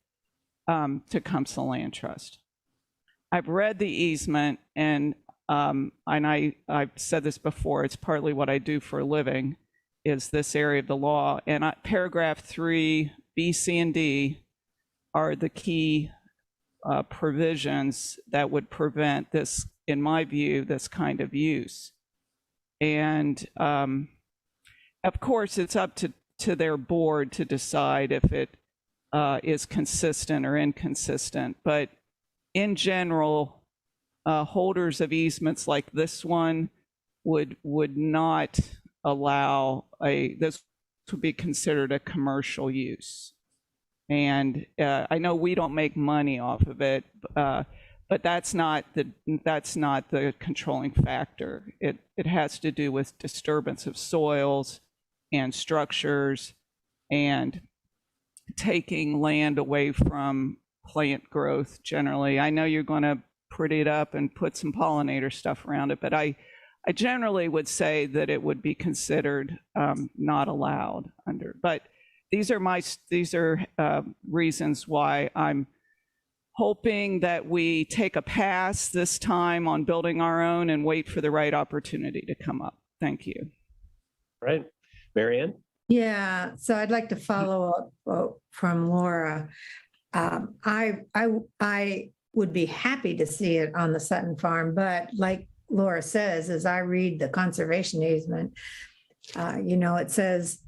Tecumseh Land Trust. I've read the easement, and I've said this before, it's partly what I do for a living, is this area of the law. And paragraph 3, B, C, and D are the key provisions that would prevent this, in my view, this kind of use. And of course, it's up to their board to decide if it is consistent or inconsistent. But in general, holders of easements like this one would not allow this to be considered a commercial use. And I know we don't make money off of it, but that's not the controlling factor. It has to do with disturbance of soils and structures and taking land away from plant growth generally. I know you're going to pretty it up and put some pollinator stuff around it, but I generally would say that it would be considered not allowed under. But these are reasons why I'm hoping that we take a pass this time on building our own and wait for the right opportunity to come up. Thank you. All right. Marianne? Yeah, so I'd like to follow up from Laura. I would be happy to see it on the Sutton Farm, but like Laura says, as I read the conservation easement, it says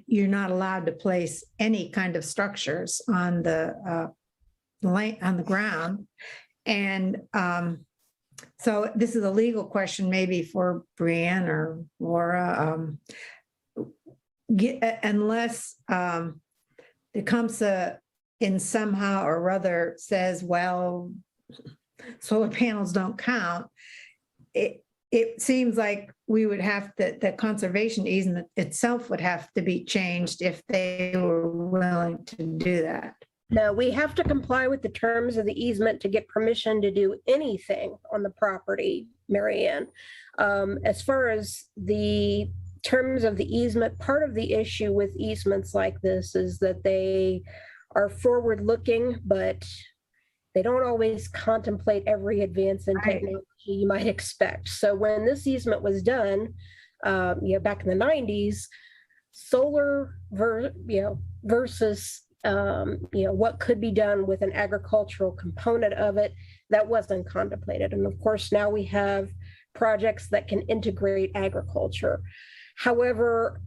you're not allowed to place any kind of structures on the ground. And so this is a legal question maybe for Brianne or Laura. Unless Tecumseh in somehow or other says, well, solar panels don't count, it seems like we would have to, the conservation easement itself would have to be changed if they were willing to do that. No, we have to comply with the terms of the easement to get permission to do anything on the property, Marianne. As far as the terms of the easement, part of the issue with easements like this is that they are forward-looking, but they don't always contemplate every advance in technology you might expect. So when this easement was done, back in the 90s, solar versus what could be done with an agricultural component of it that wasn't contemplated. And of course, now we have projects that can integrate agriculture. However,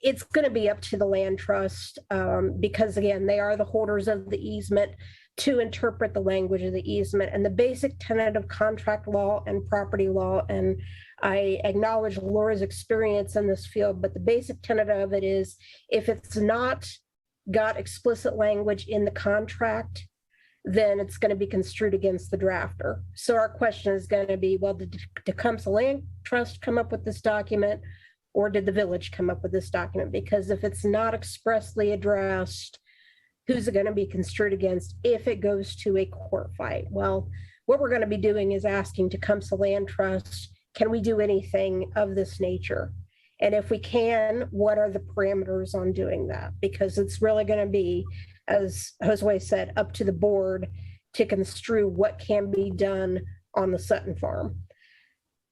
it's going to be up to the land trust because, again, they are the holders of the easement to interpret the language of the easement and the basic tenet of contract law and property law. And I acknowledge Laura's experience in this field, but the basic tenet of it is if it's not got explicit language in the contract, then it's going to be construed against the drafter. So our question is going to be, well, did Tecumseh Land Trust come up with this document, or did the village come up with this document? Because if it's not expressly addressed, who's it going to be construed against if it goes to a court fight? Well, what we're going to be doing is asking Tecumseh Land Trust, can we do anything of this nature? And if we can, what are the parameters on doing that? Because it's really going to be, as Josue said, up to the board to construe what can be done on the Sutton farm.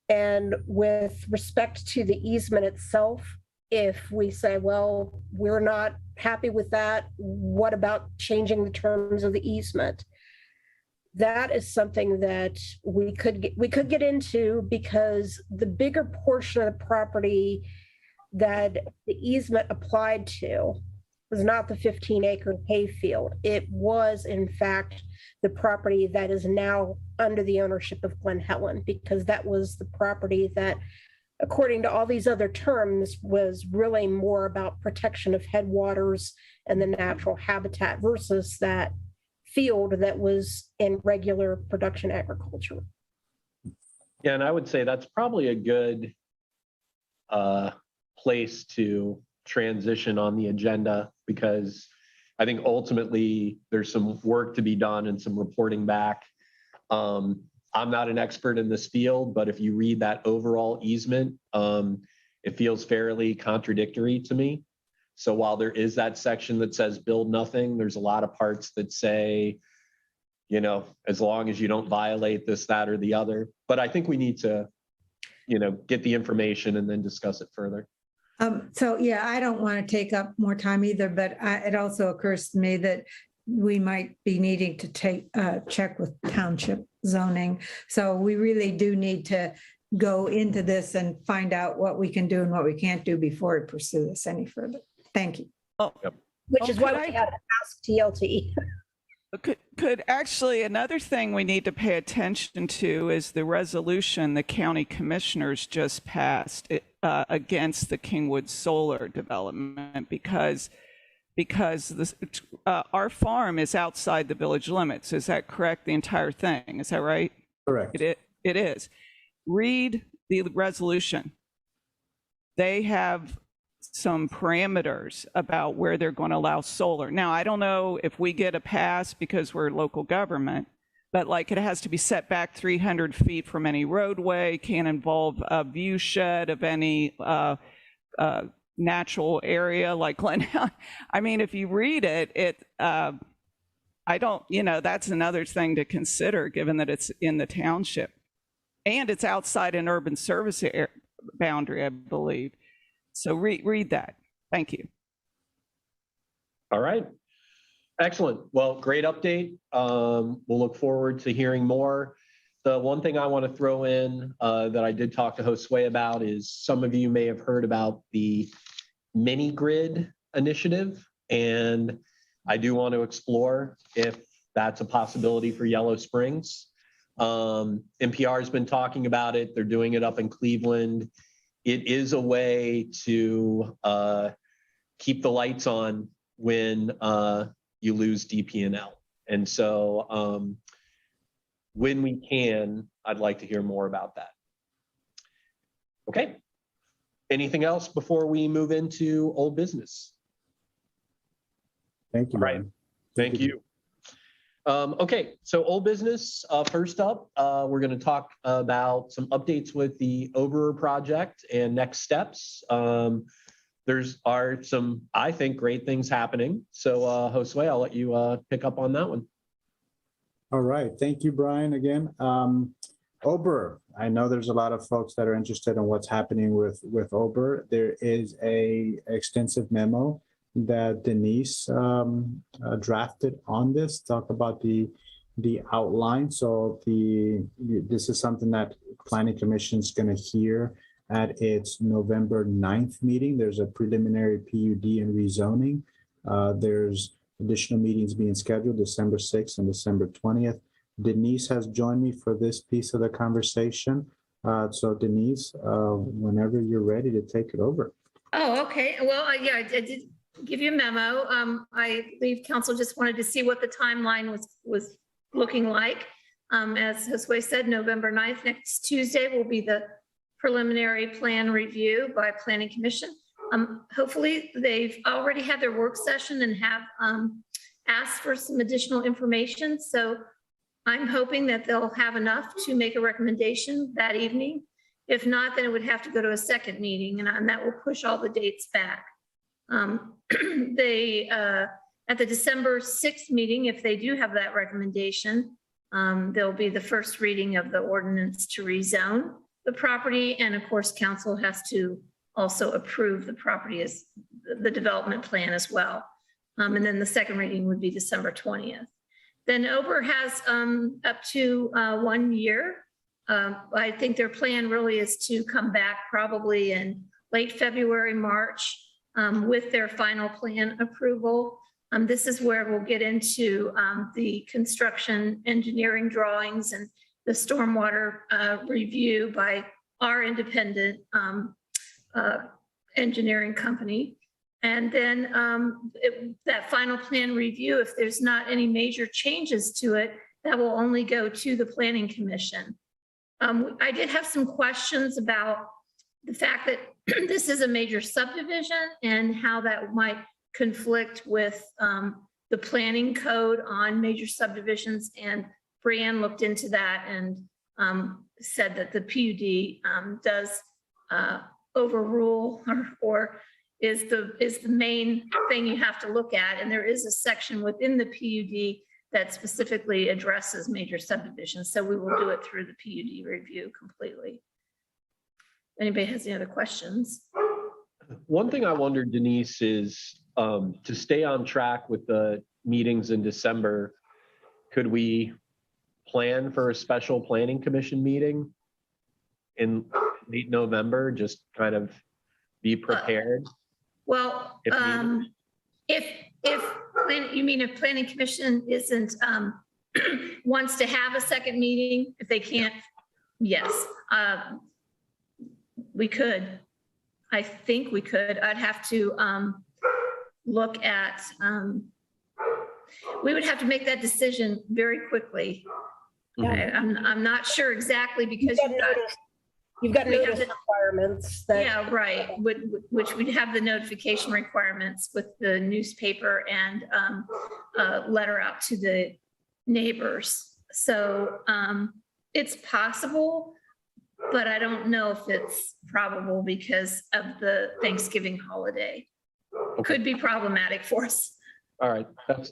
And with respect to the easement itself, if we say, well, we're not happy with that, what about changing the terms of the easement? That is something that we could get into, because the bigger portion of the property that the easement applied to was not the 15-acre hayfield. It was, in fact, the property that is now under the ownership of Glen Helen, because that was the property that, according to all these other terms, was really more about protection of headwaters and the natural habitat versus that field that was in regular production agriculture. Yeah, and I would say that's probably a good place to transition on the agenda, because I think ultimately there's some work to be done and some reporting back. I'm not an expert in this field, but if you read that overall easement, it feels fairly contradictory to me. So while there is that section that says build nothing, there's a lot of parts that say, as long as you don't violate this, that, or the other. But I think we need to, get the information and then discuss it further. So yeah, I don't want to take up more time either, but it also occurs to me that we might be needing to check with township zoning. So we really do need to go into this and find out what we can do and what we can't do before we pursue this any further. Thank you. Which is what I had to ask TLT. Could actually, another thing we need to pay attention to is the resolution the county commissioners just passed against the Kingwood solar development, because this, our farm is outside the village limits. Is that correct? The entire thing, is that right? Correct. It is. Read the resolution. They have some parameters about where they're going to allow solar. Now, I don't know if we get a pass because we're local government, but like it has to be set back 300 feet from any roadway, can't involve a view shed of any natural area like Glen. I mean, if you read it, I don't, that's another thing to consider, given that it's in the township and it's outside an urban service boundary, I believe. So read that. Thank you. All right. Excellent. Well, great update. We'll look forward to hearing more. The one thing I want to throw in that I did talk to Josue about is some of you may have heard about the mini grid initiative, and I do want to explore if that's a possibility for Yellow Springs. NPR has been talking about it. They're doing it up in Cleveland. It is a way to keep the lights on when you lose DP&L. And so when we can, I'd like to hear more about that. Okay. Anything else before we move into old business? Thank you. All right. Thank you. Okay, so old business. First up, we're going to talk about some updates with the Oberer project and next steps. There's some, I think, great things happening. So Josue, I'll let you pick up on that one. All right. Thank you, Brian, again. Oberer, I know there's a lot of folks that are interested in what's happening with Oberer. There is a extensive memo that Denise drafted on this, talk about the outline. So this is something that Planning Commission is going to hear at its November 9th meeting. There's a preliminary PUD and rezoning. There's additional meetings being scheduled December 6th and December 20th. Denise has joined me for this piece of the conversation. So Denise, whenever you're ready to take it over. Oh, okay. Well, yeah, I did give you a memo. I believe council just wanted to see what the timeline was looking like. As Josue said, November 9th, next Tuesday, will be the preliminary plan review by Planning Commission. Hopefully they've already had their work session and have asked for some additional information. So I'm hoping that they'll have enough to make a recommendation that evening. If not, then it would have to go to a second meeting, and that will push all the dates back. At the December 6th meeting, if they do have that recommendation, there'll be the first reading of the ordinance to rezone the property. And of course, council has to also approve the property as the development plan as well. And then the second reading would be December 20th. Then Ober has up to 1 year. I think their plan really is to come back probably in late February, March with their final plan approval. This is where we'll get into the construction engineering drawings and the stormwater review by our independent engineering company. And then that final plan review, if there's not any major changes to it, that will only go to the Planning Commission. I did have some questions about the fact that this is a major subdivision and how that might conflict with the planning code on major subdivisions. And Brianne looked into that and said that the PUD does overrule or is the main thing you have to look at. And there is a section within the PUD that specifically addresses major subdivisions. So we will do it through the PUD review completely. Anybody has any other questions? One thing I wondered, Denise, is to stay on track with the meetings in December, could we plan for a special planning commission meeting in late November, just kind of be prepared? Well, if you mean if Planning Commission isn't, wants to have a second meeting, if they can't, yes, we could. I think we could. I'd have to look at, we would have to make that decision very quickly. I'm not sure exactly because you've got notice requirements. Yeah, right. Which we'd have the notification requirements with the newspaper and letter out to the neighbors. So it's possible, but I don't know if it's probable because of the Thanksgiving holiday. Okay. Could be problematic for us. All right,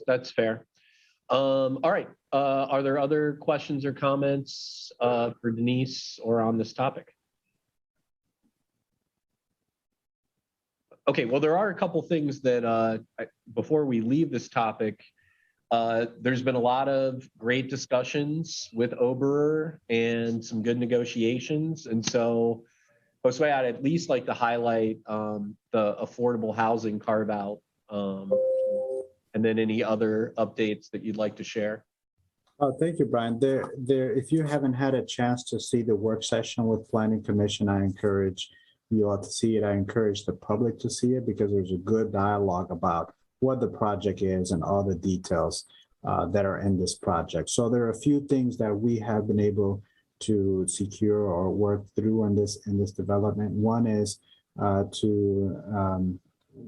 that's fair. All right, are there other questions or comments for Denise or on this topic? Okay, well, there are a couple things that before we leave this topic, there's been a lot of great discussions with Oberer and some good negotiations. And so, Josue, I'd at least like to highlight the affordable housing carve out and then any other updates that you'd like to share. Oh, thank you, Brian. If you haven't had a chance to see the work session with Planning Commission, I encourage you all to see it. I encourage the public to see it because there's a good dialogue about what the project is and all the details that are in this project. So there are a few things that we have been able to secure or work through in this development. One is to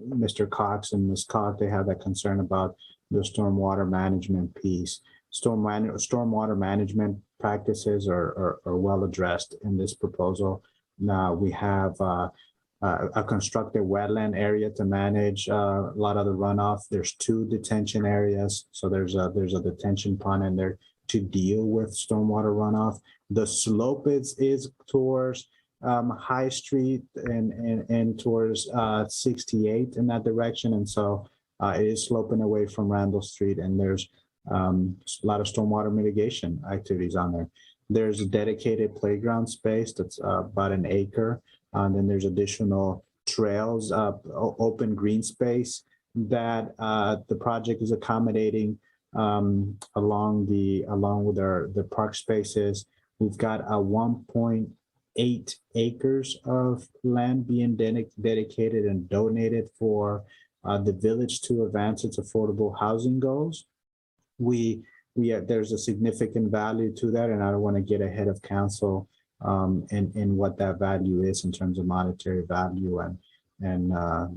Mr. Cox and Ms. Cox, they have that concern about the stormwater management piece. Stormwater management practices are well addressed in this proposal. Now we have a constructed wetland area to manage a lot of the runoff. There's 2 detention areas. So there's a detention pond in there to deal with stormwater runoff. The slope is towards High Street and towards 68 in that direction. And so it is sloping away from Randall Street, and there's a lot of stormwater mitigation activities on there. There's a dedicated playground space that's about an acre. And then there's additional trails, open green space that the project is accommodating along with the park spaces. We've got a 1.8 acres of land being dedicated and donated for the village to advance its affordable housing goals. There's a significant value to that, and I don't want to get ahead of council in what that value is in terms of monetary value and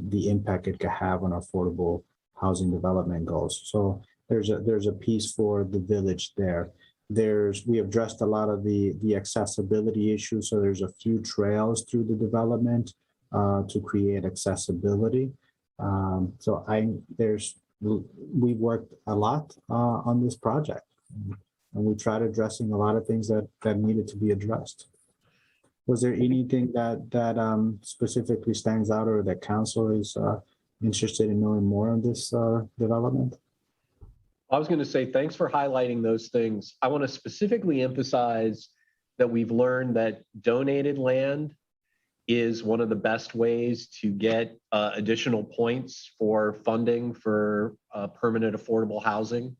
the impact it could have on affordable housing development goals. So there's a piece for the village there. We have addressed a lot of the accessibility issues. So there's a few trails through the development to create accessibility. We worked a lot on this project, and we tried addressing a lot of things that needed to be addressed. Was there anything that specifically stands out, or that council is interested in knowing more on this development? I was going to say, thanks for highlighting those things. I want to specifically emphasize that we've learned that donated land is one of the best ways to get additional points for funding for permanent affordable housing.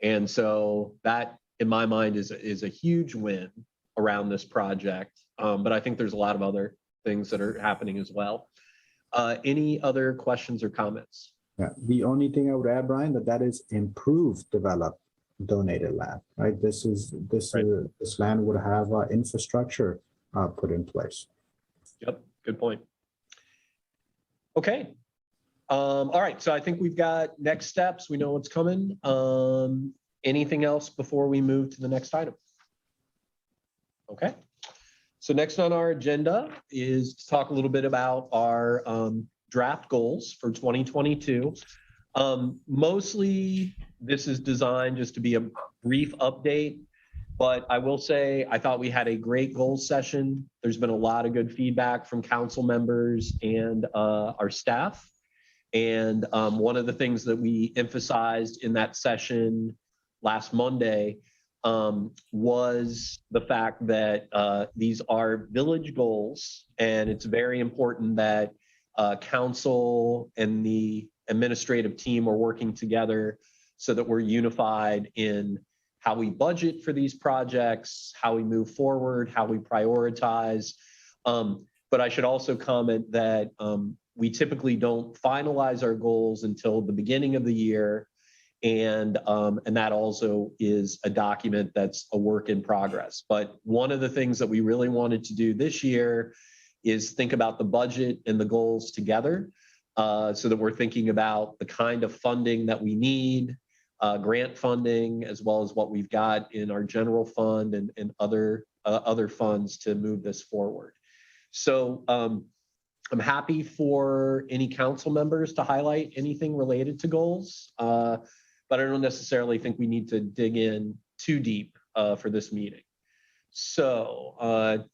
And so that, in my mind, is a huge win around this project. But I think there's a lot of other things that are happening as well. Any other questions or comments? Yeah, the only thing I would add, Brian, that is improved, developed, donated land, right? This land would have infrastructure put in place. Yep, good point. Okay. All right, so I think we've got next steps. We know what's coming. Anything else before we move to the next item? Okay. So next on our agenda is to talk a little bit about our draft goals for 2022. Mostly this is designed just to be a brief update, but I will say I thought we had a great goals session. There's been a lot of good feedback from council members and our staff. And one of the things that we emphasized in that session last Monday was the fact that these are village goals, and it's very important that council and the administrative team are working together so that we're unified in how we budget for these projects, how we move forward, how we prioritize. But I should also comment that we typically don't finalize our goals until the beginning of the year. And that also is a document that's a work in progress. But one of the things that we really wanted to do this year is think about the budget and the goals together so that we're thinking about the kind of funding that we need, grant funding, as well as what we've got in our general fund and other funds to move this forward. So I'm happy for any council members to highlight anything related to goals, but I don't necessarily think we need to dig in too deep for this meeting. So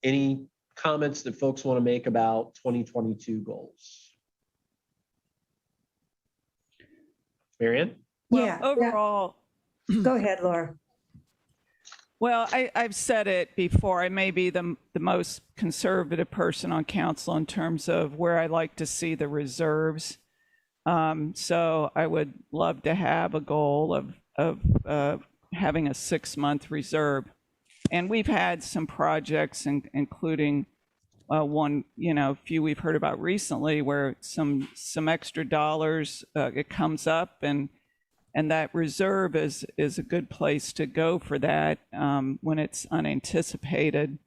any comments that folks want to make about 2022 goals? Marianne? Well, Yeah. overall, Go ahead, Laura. well, I've said it before. I may be the most conservative person on council in terms of where I like to see the reserves. So I would love to have a goal of having a 6-month reserve. And we've had some projects, including one, few we've heard about recently, where some extra dollars it comes up, and that reserve is a good place to go for that when it's unanticipated.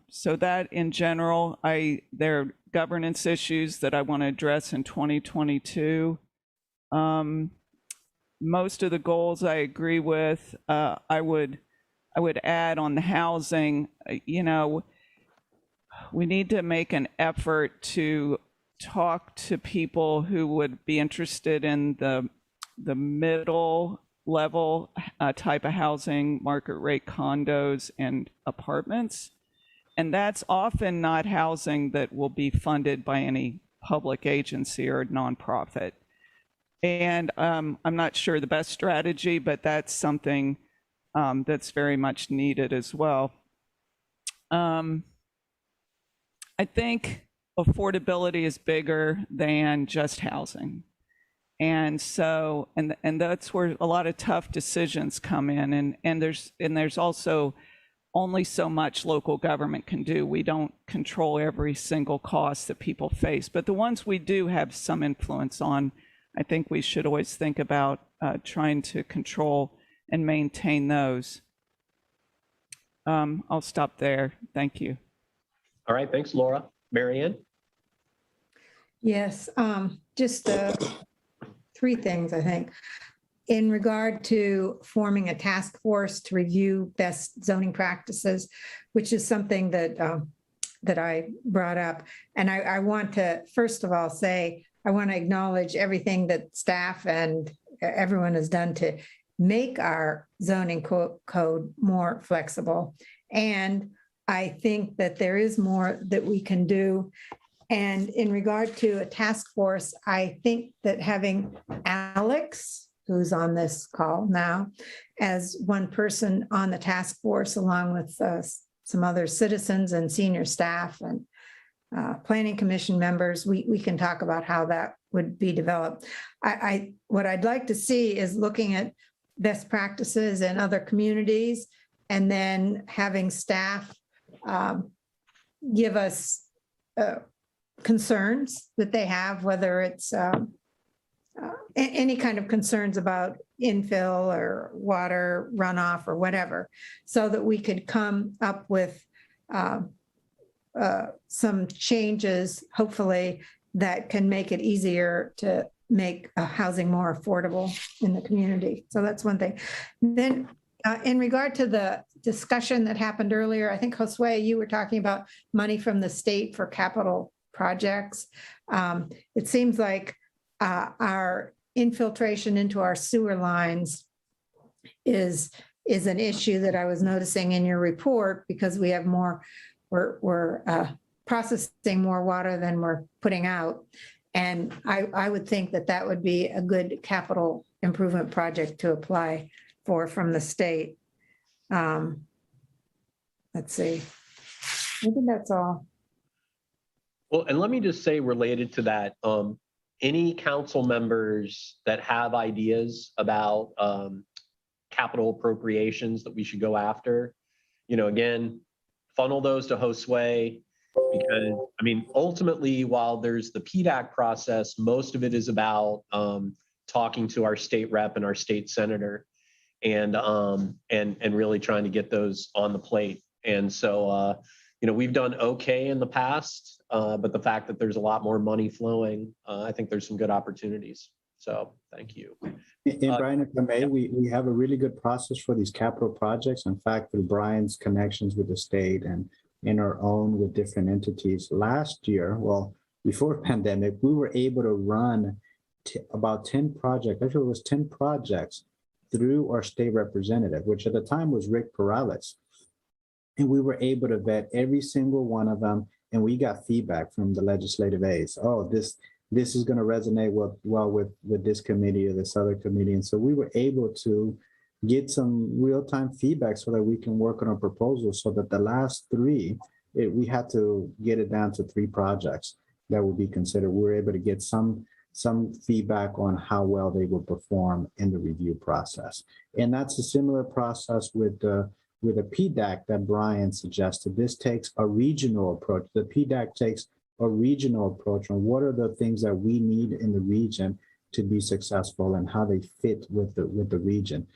So that in general, there are governance issues that I want to address in 2022. Most of the goals I agree with. I would add on the housing, we need to make an effort to talk to people who would be interested in the middle level type of housing, market rate condos and apartments, And that's often not housing that will be funded by any public agency or nonprofit. And I'm not sure the best strategy, but that's something that's very much needed as well. I think affordability is bigger than just housing. And so, and that's where a lot of tough decisions come in. And there's also only so much local government can do. We don't control every single cost that people face, but the ones we do have some influence on, I think we should always think about trying to control and maintain those. I'll stop there. Thank you. All right, thanks, Laura. Marianne? Yes, just three things, I think. In regard to forming a task force to review best zoning practices, which is something that that I brought up. And I want to, first of all, say, I want to acknowledge everything that staff and everyone has done to make our zoning code more flexible. And I think that there is more that we can do. And in regard to a task force, I think that having Alex, who's on this call now, as one person on the task force, along with some other citizens and senior staff and planning commission members, we can talk about how that would be developed. What I'd like to see is looking at best practices in other communities, and then having staff give us concerns that they have, whether it's any kind of concerns about infill or water runoff or whatever, so that we could come up with some changes, hopefully, that can make it easier to make housing more affordable in the community. So that's one thing. Then in regard to the discussion that happened earlier, I think, Josue, you were talking about money from the state for capital projects. It seems like our infiltration into our sewer lines is an issue that I was noticing in your report, because we have more, we're processing more water than we're putting out. And I would think that that would be a good capital improvement project to apply for from the state. Let's see, maybe that's all. Well, and let me just say, related to that, any council members that have ideas about capital appropriations that we should go after, again, funnel those to Josue, because, I mean, ultimately, while there's the PDAC process, most of it is about talking to our state rep and our state senator, and really trying to get those on the plate. And so, we've done okay in the past, but the fact that there's a lot more money flowing, I think there's some good opportunities. So thank you. And Brian, if I may, we have a really good process for these capital projects. In fact, through Brian's connections with the state and in our own with different entities, last year, well, before pandemic, we were able to run about 10 projects. Actually, it was 10 projects through our state representative, which at the time was Rick Perales. And we were able to vet every single one of them. And we got feedback from the legislative aides. Oh, this is going to resonate well with this committee or this other committee. And so we were able to get some real-time feedback so that we can work on a proposal, so that the last three, we had to get it down to 3 projects that would be considered. We were able to get some feedback on how well they will perform in the review process. And that's a similar process with a PDAC that Brian suggested. This takes a regional approach. The PDAC takes a regional approach on what are the things that we need in the region to be successful and how they fit with the region.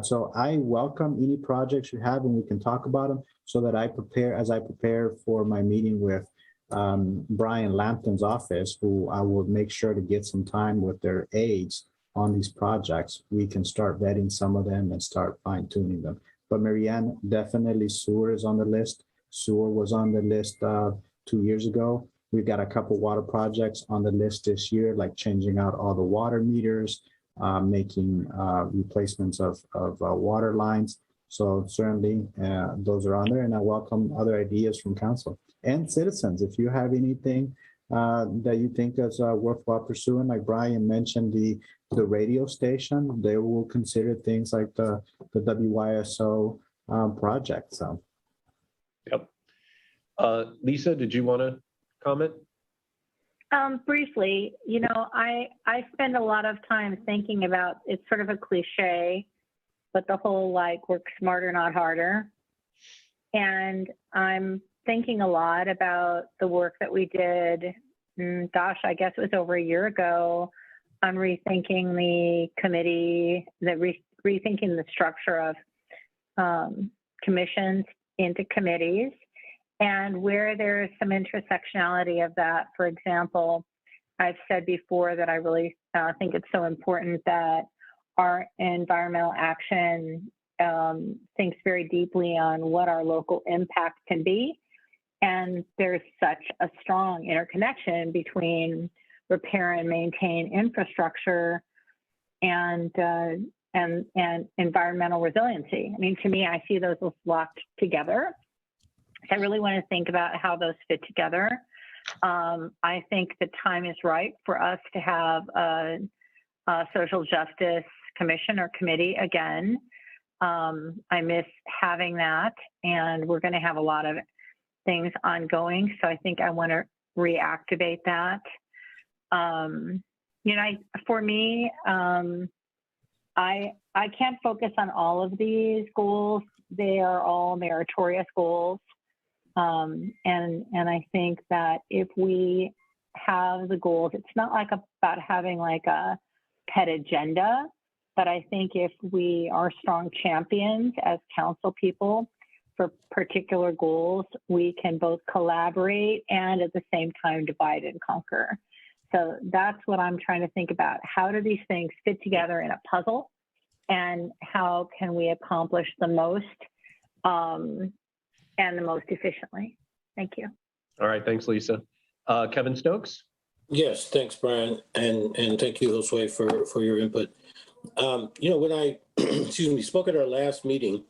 So I welcome any projects you have, and we can talk about them, so that as I prepare for my meeting with Brian Lampton's office, who I will make sure to get some time with their aides on these projects. We can start vetting some of them and start fine tuning them. But Marianne, definitely sewer is on the list. Sewer was on the list 2 years ago. We've got a couple water projects on the list this year, like changing out all the water meters, making replacements of water lines. So certainly those are on there, and I welcome other ideas from council and citizens. If you have anything that you think is worthwhile pursuing, like Brian mentioned, the radio station, they will consider things like the WYSO project. So. Yep. Lisa, did you want to comment? Briefly, you know, I spend a lot of time thinking about, it's sort of a cliche, but the whole like work smarter, not harder. And I'm thinking a lot about the work that we did, gosh, I guess it was over a year ago, on rethinking the committee, rethinking the structure of commissions into committees. And where there is some intersectionality of that, for example, I've said before that I really think it's so important that our environmental action thinks very deeply on what our local impact can be. And there's such a strong interconnection between repair and maintain infrastructure and environmental resiliency. I mean, to me, I see those as locked together. I really want to think about how those fit together. I think the time is right for us to have a social justice commission or committee again. I miss having that, and we're going to have a lot of things ongoing. So I think I want to reactivate that. You know, for me, I can't focus on all of these goals. They are all meritorious goals. And I think that if we have the goals, it's not like about having like a pet agenda, but I think if we are strong champions as council people for particular goals, we can both collaborate and at the same time divide and conquer. So that's what I'm trying to think about. How do these things fit together in a puzzle, and how can we accomplish the most and the most efficiently? Thank you. All right, thanks, Lisa. Kevin Stokes? Yes, thanks, Brian, and thank you, Josue, for your input. You know, when I spoke at our last meeting,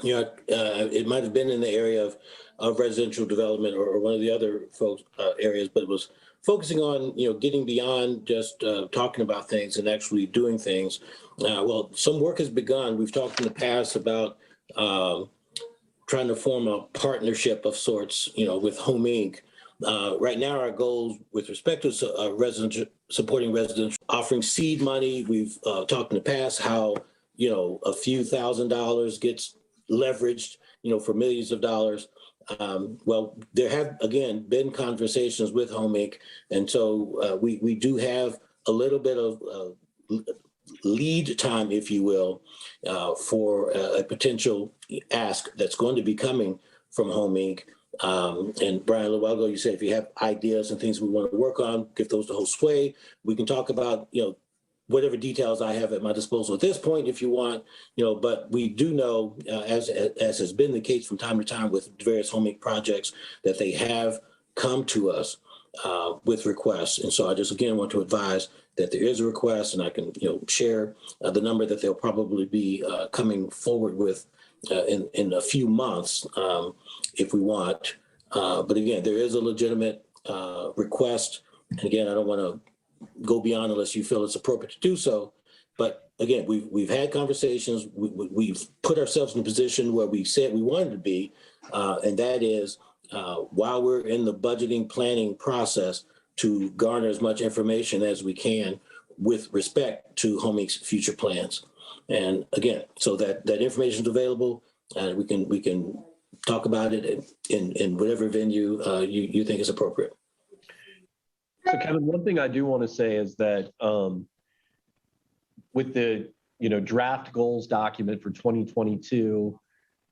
you know, it might have been in the area of residential development or one of the other folks areas, but it was focusing on, you know, getting beyond just talking about things and actually doing things. Well, some work has begun. We've talked in the past about trying to form a partnership of sorts, you know, with Home Inc. Right now, our goals with respect to supporting residents, offering seed money. We've talked in the past how, you know, a few $1,000s gets leveraged, you know, for millions of dollars. Well, there have, again, been conversations with Home Inc. And so we do have a little bit of lead time, if you will, for a potential ask that's going to be coming from Home Inc. And Brian, a little while ago, you said if you have ideas and things we want to work on, give those to Josue. We can talk about, you know, whatever details I have at my disposal at this point, if you want, you know, but we do know, as has been the case from time to time with various Home Inc. projects, that they have come to us with requests. And so I just, again, want to advise that there is a request, and I can, you know, share the number that they'll probably be coming forward with in a few months if we want. But again, there is a legitimate request. And again, I don't want to go beyond unless you feel it's appropriate to do so. But again, we've had conversations. We've put ourselves in a position where we said we wanted to be, and that is while we're in the budgeting planning process, to garner as much information as we can with respect to Home Inc.'s future plans. And again, so that information is available, and we can talk about it in whatever venue you think is appropriate. So Kevin, one thing I do want to say is that with the, you know, draft goals document for 2022,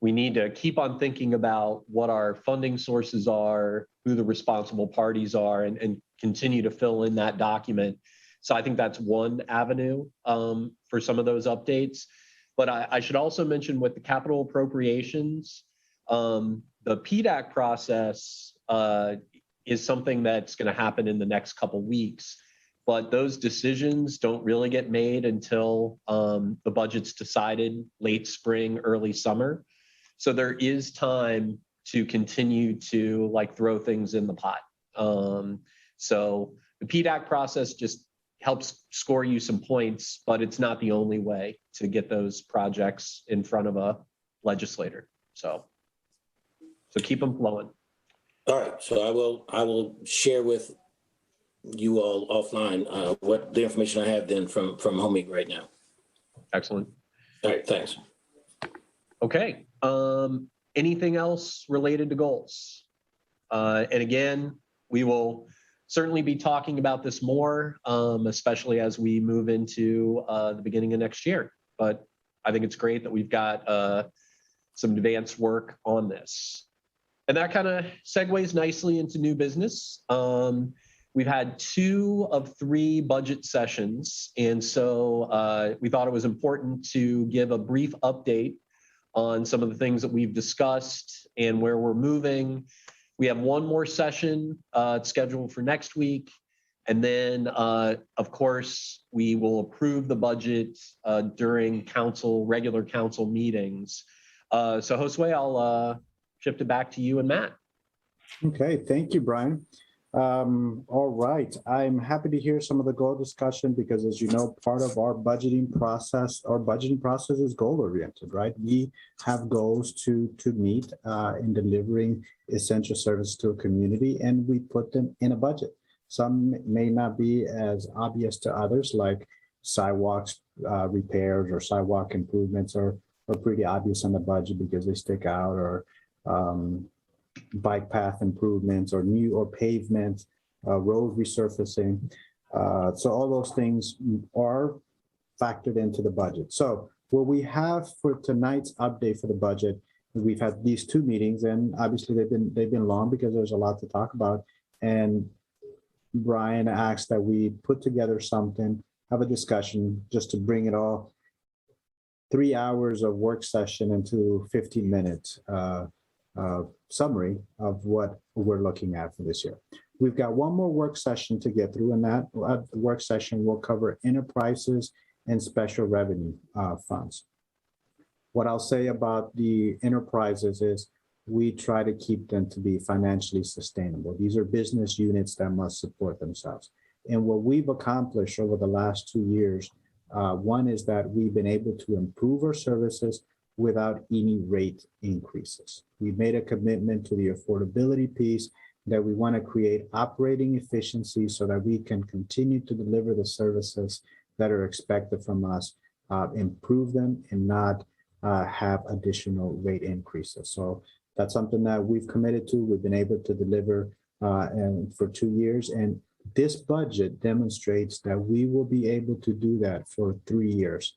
we need to keep on thinking about what our funding sources are, who the responsible parties are, and continue to fill in that document. So I think that's one avenue for some of those updates. But I should also mention with the capital appropriations, the PDAC process is something that's going to happen in the next couple weeks. but those decisions don't really get made until the budget's decided late spring, early summer. So there is time to continue to like throw things in the pot. So the PDAC process just helps score you some points, but it's not the only way to get those projects in front of a legislator. So keep them flowing. All right, so I will share with you all offline what the information I have then from Homey right now. Excellent. All right, thanks. Okay. Anything else related to goals? And again, we will certainly be talking about this more, especially as we move into the beginning of next year. But I think it's great that we've got some advanced work on this. And that kind of segues nicely into new business. We've had 2 of 3 budget sessions. And so we thought it was important to give a brief update on some of the things that we've discussed and where we're moving. We have 1 more session scheduled for next week. And then, of course, we will approve the budget during regular council meetings. So Josue, I'll shift it back to you and Matt. Okay, thank you, Brian. All right, I'm happy to hear some of the goal discussion because, as you know, part of our budgeting process is goal oriented, right? We have goals to meet in delivering essential service to a community, and we put them in a budget. Some may not be as obvious to others, like sidewalks repairs or sidewalk improvements are pretty obvious on the budget because they stick out, or bike path improvements or pavement, road resurfacing. So all those things are factored into the budget. So what we have for tonight's update for the budget, we've had these 2 meetings, and obviously they've been long because there's a lot to talk about. And Brian asked that we put together something, have a discussion, just to bring it all 3 hours of work session into 15 minutes. Summary of what we're looking at for this year. We've got 1 more work session to get through, and that work session will cover enterprises and special revenue funds. What I'll say about the enterprises is we try to keep them to be financially sustainable. These are business units that must support themselves. And what we've accomplished over the last 2 years, one is that we've been able to improve our services without any rate increases. We've made a commitment to the affordability piece that we want to create operating efficiency so that we can continue to deliver the services that are expected from us, improve them, and not have additional rate increases. So that's something that we've committed to. We've been able to deliver and for 2 years. And this budget demonstrates that we will be able to do that for 3 years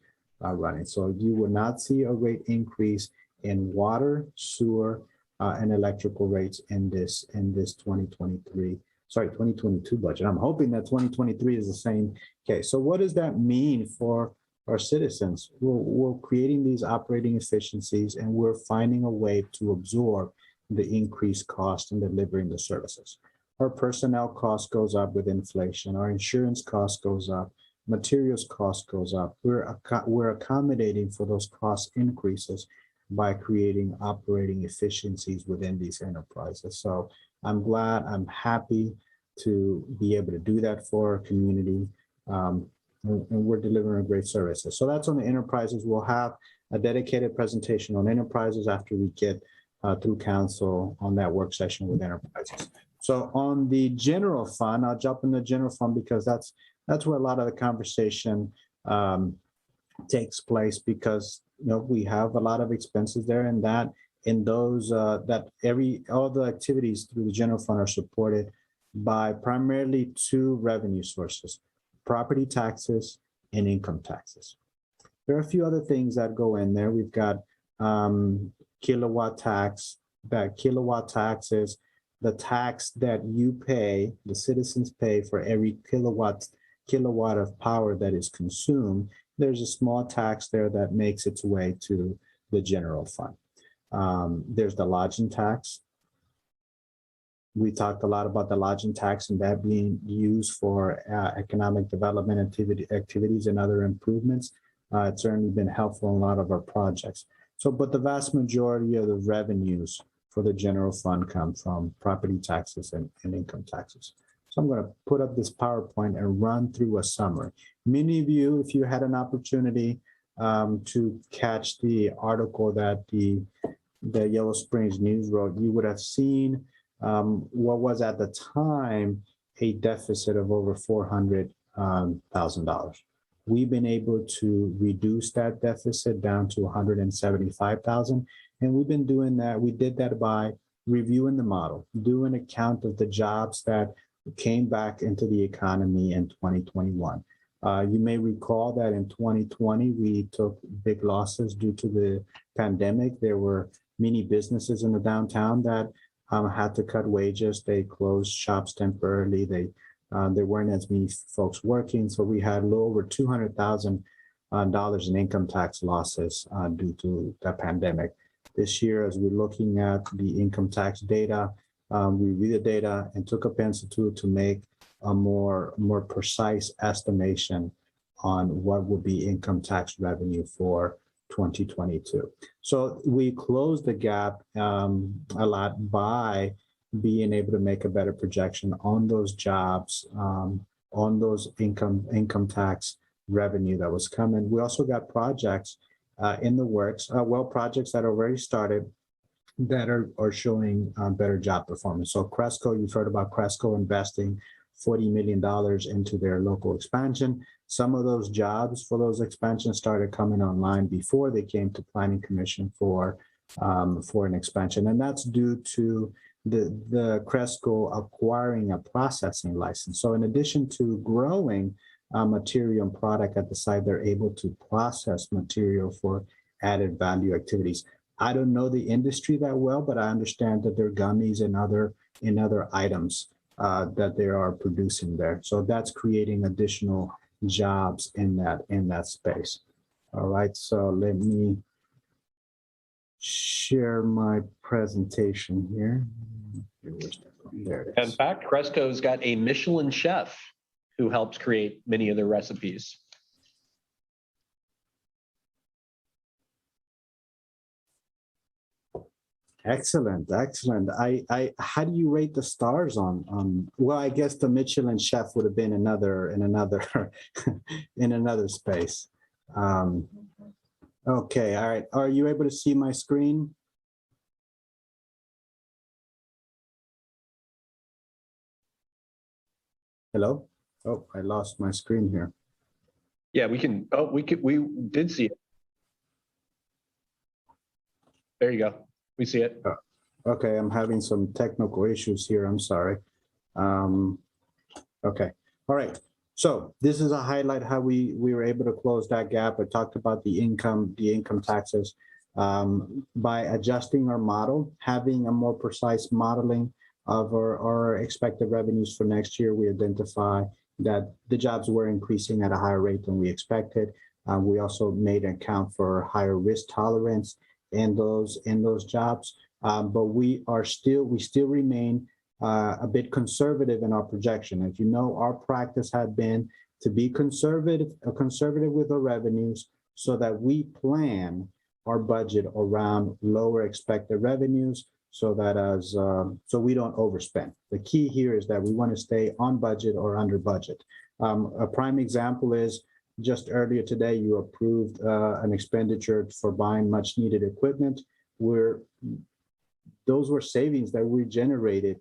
running. So you will not see a rate increase in water, sewer, and electrical rates in this 2022 budget. I'm hoping that 2023 is the same case. So what does that mean for our citizens? We're creating these operating efficiencies, and we're finding a way to absorb the increased cost in delivering the services. Our personnel cost goes up with inflation. Our insurance cost goes up. Materials cost goes up. We're accommodating for those cost increases by creating operating efficiencies within these enterprises. So I'm happy to be able to do that for our community. And we're delivering great services. So that's on the enterprises. We'll have a dedicated presentation on enterprises after we get through council on that work session with enterprises. So on the general fund, I'll jump in the general fund because that's where a lot of the conversation takes place, because we have a lot of expenses there, and all the activities through the general fund are supported by primarily 2 revenue sources: property taxes and income taxes. There are a few other things that go in there. We've got kilowatt tax. That kilowatt tax is the tax that you pay, the citizens pay for every kilowatt of power that is consumed. There's a small tax there that makes its way to the general fund. There's the lodging tax. We talked a lot about the lodging tax and that being used for economic development activities and other improvements. It's certainly been helpful in a lot of our projects. So, but the vast majority of the revenues for the general fund come from property taxes and income taxes. So I'm going to put up this PowerPoint and run through a summary. Many of you, if you had an opportunity to catch the article that the Yellow Springs News wrote, you would have seen what was at the time a deficit of over $400,000. We've been able to reduce that deficit down to 175,000. And we've been doing that. We did that by reviewing the model, doing a count of the jobs that came back into the economy in 2021. You may recall that in 2020, we took big losses due to the pandemic. There were many businesses in the downtown that had to cut wages. They closed shops temporarily. There weren't as many folks working. So we had a little over $200,000 in income tax losses due to the pandemic. This year, as we're looking at the income tax data, we reviewed the data and took a pencil tool to make a more precise estimation on what would be income tax revenue for 2022. So we closed the gap a lot by being able to make a better projection on those jobs, on those income tax revenue that was coming. We also got projects in the works, projects that are already started that are showing better job performance. So Cresco, you've heard about Cresco investing $40 million into their local expansion. Some of those jobs for those expansions started coming online before they came to Planning Commission for an expansion. And that's due to the Cresco acquiring a processing license. So in addition to growing material and product at the site, they're able to process material for added value activities. I don't know the industry that well, but I understand that there are gummies and other items that they are producing there. So that's creating additional jobs in that space. All right, so let me share my presentation here. There it is. In fact, Cresco's got a Michelin chef who helps create many of their recipes. Excellent. How do you rate the stars on well, I guess the Michelin chef would have been in another space. Okay, all right. Are you able to see my screen? Hello? Oh, I lost my screen here. Yeah, we did see it. There you go. We see it. Okay, I'm having some technical issues here. I'm sorry. Okay, all right. So this is a highlight how we were able to close that gap. I talked about the income taxes by adjusting our model, having a more precise modeling of our expected revenues for next year. We identify that the jobs were increasing at a higher rate than we expected. We also made an account for higher risk tolerance in those jobs, but we still remain a bit conservative in our projection. As you know, our practice had been to be conservative with our revenues so that we plan our budget around lower expected revenues so that so we don't overspend. The key here is that we want to stay on budget or under budget. A prime example is just earlier today, you approved an expenditure for buying much needed equipment. Those were savings that we generated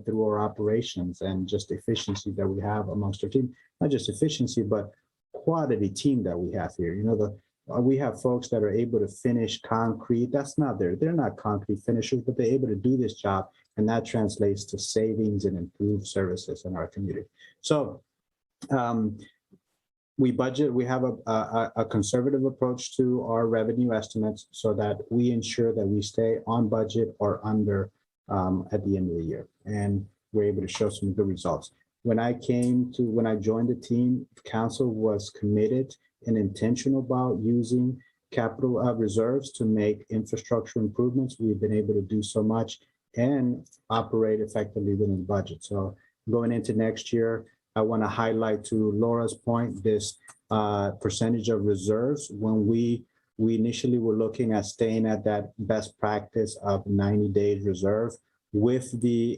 through our operations and just efficiency that we have amongst our team. Not just efficiency, but quality team that we have here. You know, we have folks that are able to finish concrete. That's not they're not concrete finishers, but they're able to do this job, and that translates to savings and improved services in our community. So we have a conservative approach to our revenue estimates so that we ensure that we stay on budget or under at the end of the year. And we're able to show some good results. When I joined the team, council was committed and intentional about using capital reserves to make infrastructure improvements. We've been able to do so much and operate effectively within the budget. So going into next year, I want to highlight, to Laura's point, this percentage of reserves. When we initially were looking at staying at that best practice of 90 days reserve with the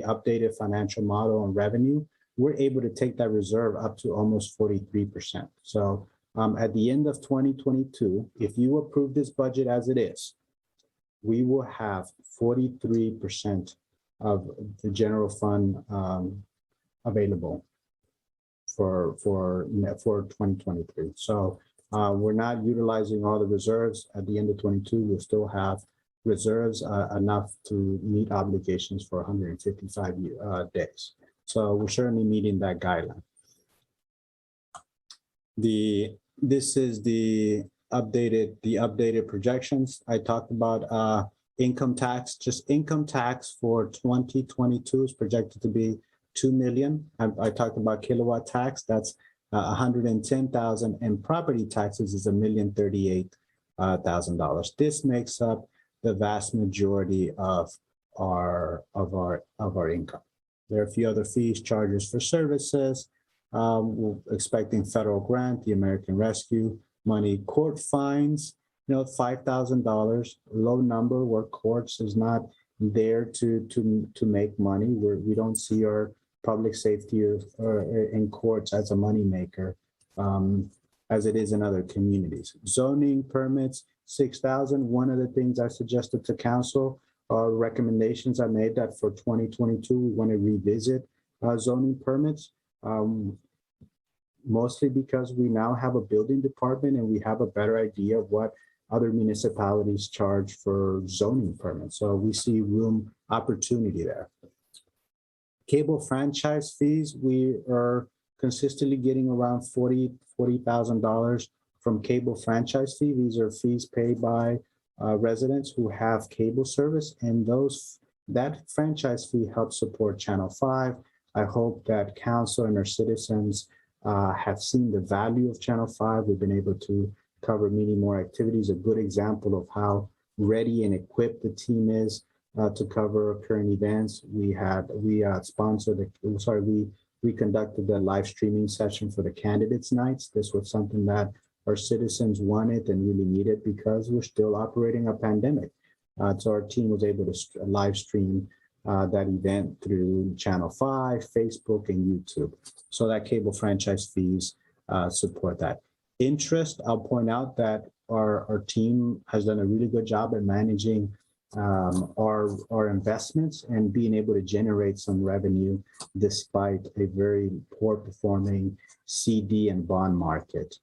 updated financial model on revenue, we're able to take that reserve up to almost 43%. So at the end of 2022, if you approve this budget as it is, we will have 43% of the general fund available for 2023. So we're not utilizing all the reserves. At the end of 22, we'll still have reserves enough to meet obligations for 155 days. So we're certainly meeting that guideline. This is the updated projections. I talked about income tax. Just income tax for 2022 is projected to be $2 million. I talked about kilowatt tax. That's 110,000, and property taxes is $1,038,000. This makes up the vast majority of our income. There are a few other fees, charges for services. We're expecting federal grant, the American Rescue money, court fines, $5,000, low number, where courts is not there to make money. We don't see our public safety or in courts as a moneymaker, as it is in other communities. Zoning permits, $6,000. One of the things I suggested to council, recommendations I made, that for 2022, we want to revisit zoning permits, mostly because we now have a building department and we have a better idea of what other municipalities charge for zoning permits. So we see opportunity there. Cable franchise fees, we are consistently getting around $40,000 from cable franchise fee. These are fees paid by residents who have cable service, and that franchise fee helps support Channel 5. I hope that council and our citizens have seen the value of Channel 5. We've been able to cover many more activities. A good example of how ready and equipped the team is to cover current events. We conducted the live streaming session for the candidates nights. This was something that our citizens wanted and really needed because we're still operating a pandemic. So our team was able to live stream that event through Channel 5, Facebook, and YouTube. So that cable franchise fees support that. Interest, I'll point out that our team has done a really good job at managing our investments and being able to generate some revenue despite a very poor performing CD and bond market.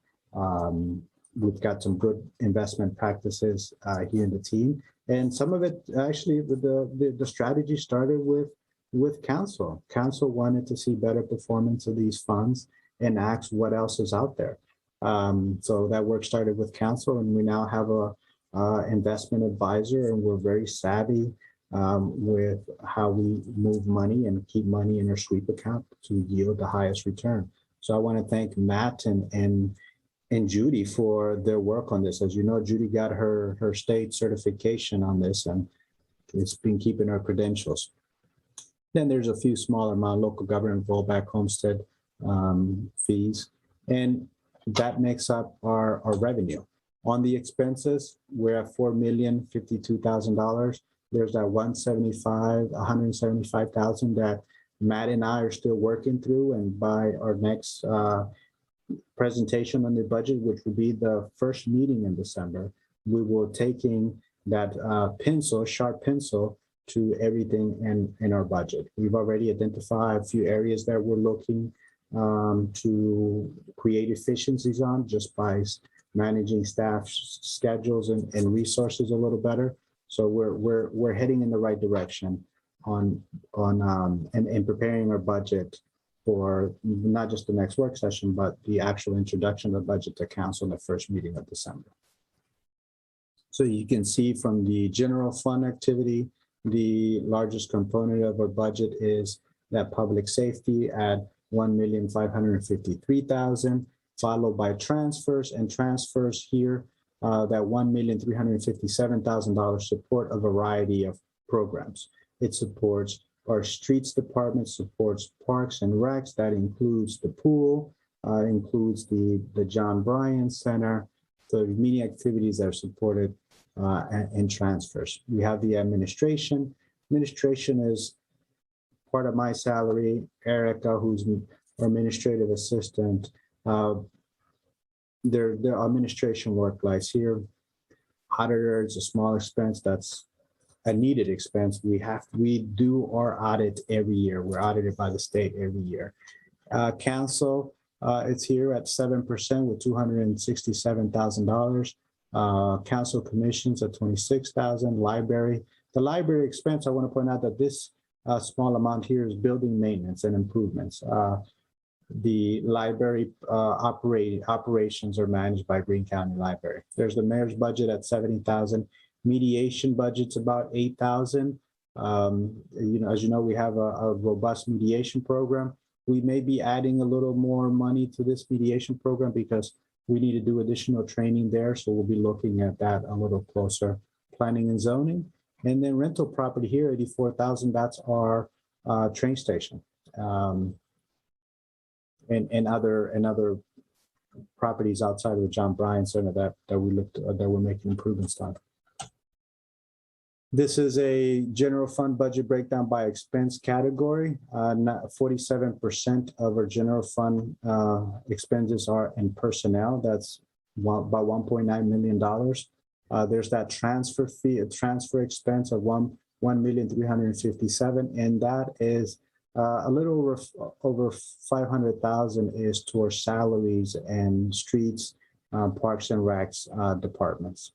We've got some good investment practices here in the team. And some of it, actually, the strategy started with council. Council wanted to see better performance of these funds and asked what else is out there. So that work started with council, and we now have a investment advisor, and we're very savvy with how we move money and keep money in our sweep account to yield the highest return. So I want to thank Matt and Judy for their work on this. As you know, Judy got her state certification on this, and it's been keeping her credentials. Then there's a few smaller amount local government rollback homestead fees, and that makes up our revenue. On the expenses, we're at $4,052,000. There's that $175,000 that Matt and I are still working through, and by our next presentation on the budget, which will be the first meeting in December, we will taking that sharp pencil to everything in our budget. We've already identified a few areas that we're looking to create efficiencies on just by managing staff schedules and resources a little better. So we're heading in the right direction on preparing our budget for not just the next work session, but the actual introduction of the budget to council in the first meeting of December. So you can see from the general fund activity, the largest component of our budget is that public safety at $1,553,000, followed by transfers. And transfers here that $1,357,000 support a variety of programs. It supports our streets department, supports parks and recs. That includes the pool, includes the John Bryan Center, the many activities that are supported and transfers. We have the administration. Administration is part of my salary. Erica, who's our administrative assistant, their administration work lies here. Auditor is a small expense. That's a needed expense. We do our audit every year. We're audited by the state every year. Council, it's here at 7% with $267,000. Council commissions at $26,000. Library. The library expense, I want to point out that this small amount here is building maintenance and improvements. The library operations are managed by Greene County Library. There's the mayor's budget at $70,000. Mediation budget's about $8,000. As you know, we have a robust mediation program. We may be adding a little more money to this mediation program because we need to do additional training there. So we'll be looking at that a little closer. Planning and zoning. And then rental property here, $84,000. That's our train station. And other properties outside of the John Bryan Center that we're making improvements on. This is a general fund budget breakdown by expense category. 47% of our general fund expenses are in personnel. That's about $1.9 million. There's that transfer transfer expense of $1,357,000, and that is a little over 500,000 is towards salaries and streets, parks and recs departments.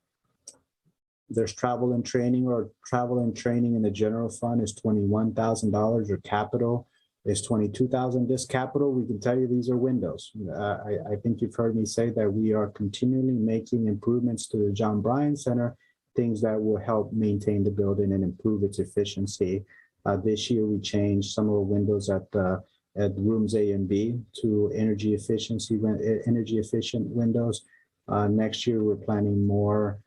There's travel and training in the general fund is $21,000. Your capital is $22,000. This capital, we can tell you these are windows. I think you've heard me say that we are continually making improvements to the John Bryan Center, things that will help maintain the building and improve its efficiency. This year, we changed some of the windows at rooms A and B to energy efficient windows. Next year, we're planning more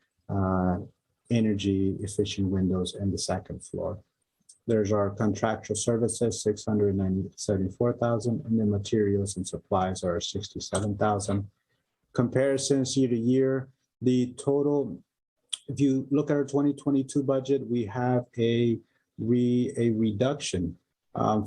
energy efficient windows in the second floor. There's our contractual services, $674,000, and then materials and supplies are $67,000. Comparisons year to year, the total, if you look at our 2022 budget, we have a reduction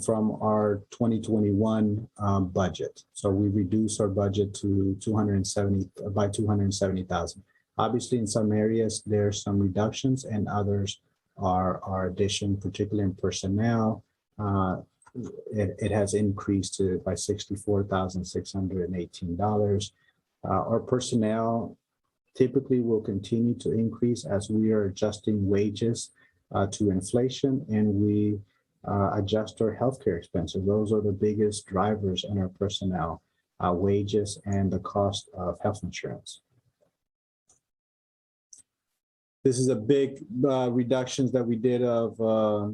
from our 2021 budget. So we reduced our budget to $270,000. Obviously, in some areas, there's some reductions and others are addition, particularly in personnel. It has increased by $64,618. Our personnel typically will continue to increase as we are adjusting wages to inflation, and we adjust our healthcare expenses. Those are the biggest drivers in our personnel, wages and the cost of health insurance. This is a big reductions that we did of for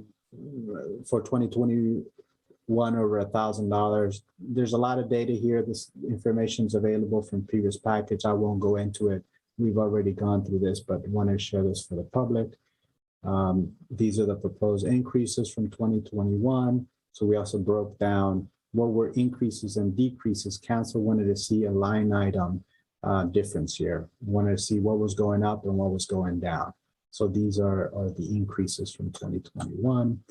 2021 over $1,000. There's a lot of data here. This information is available from previous package. I won't go into it. We've already gone through this, but want to share this for the public. These are the proposed increases from 2021. So we also broke down what were increases and decreases. Council wanted to see a line item difference here. Wanted to see what was going up and what was going down. So these are the increases from 2021.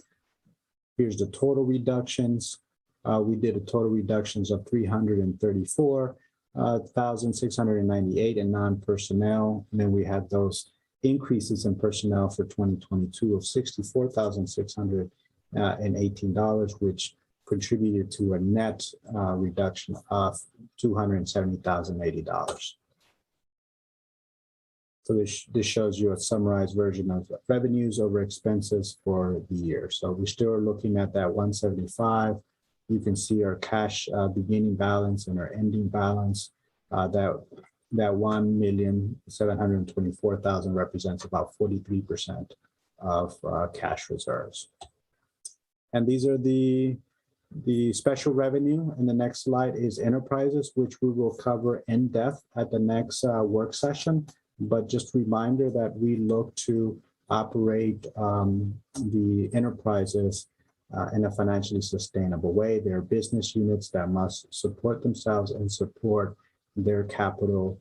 Here's the total reductions. We did a total reductions of $334,698 in non-personnel. And then we had those increases in personnel for 2022 of $64,618, which contributed to a net reduction of $270,080. So this shows you a summarized version of revenues over expenses for the year. So we still are looking at that 175. You can see our cash beginning balance and our ending balance. That $1,724,000 represents about 43% of cash reserves. And these are the special revenue. And the next slide is enterprises, which we will cover in depth at the next work session. but just reminder that we look to operate the enterprises in a financially sustainable way. They're business units that must support themselves and support their capital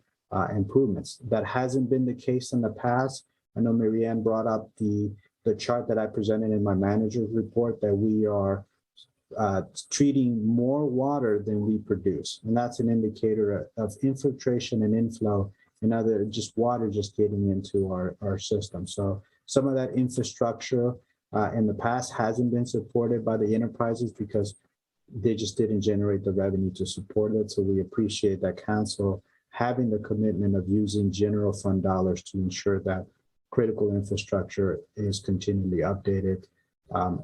improvements. That hasn't been the case in the past. I know Marianne brought up the chart that I presented in my manager's report that we are treating more water than we produce. And that's an indicator of infiltration and inflow and other just water just getting into our system. So some of that infrastructure in the past hasn't been supported by the enterprises because they just didn't generate the revenue to support it. So we appreciate that council having the commitment of using general fund dollars to ensure that critical infrastructure is continually updated.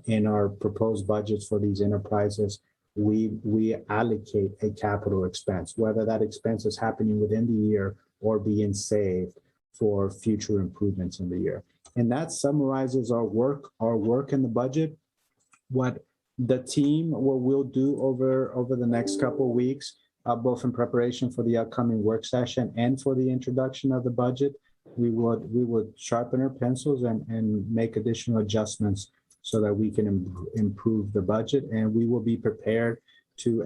In our proposed budgets for these enterprises, we allocate a capital expense, whether that expense is happening within the year or being saved for future improvements in the year. And that summarizes our work in the budget. What the team, what we'll do over the next couple of weeks, both in preparation for the upcoming work session and for the introduction of the budget, we would sharpen our pencils and make additional adjustments so that we can improve the budget, and we will be prepared to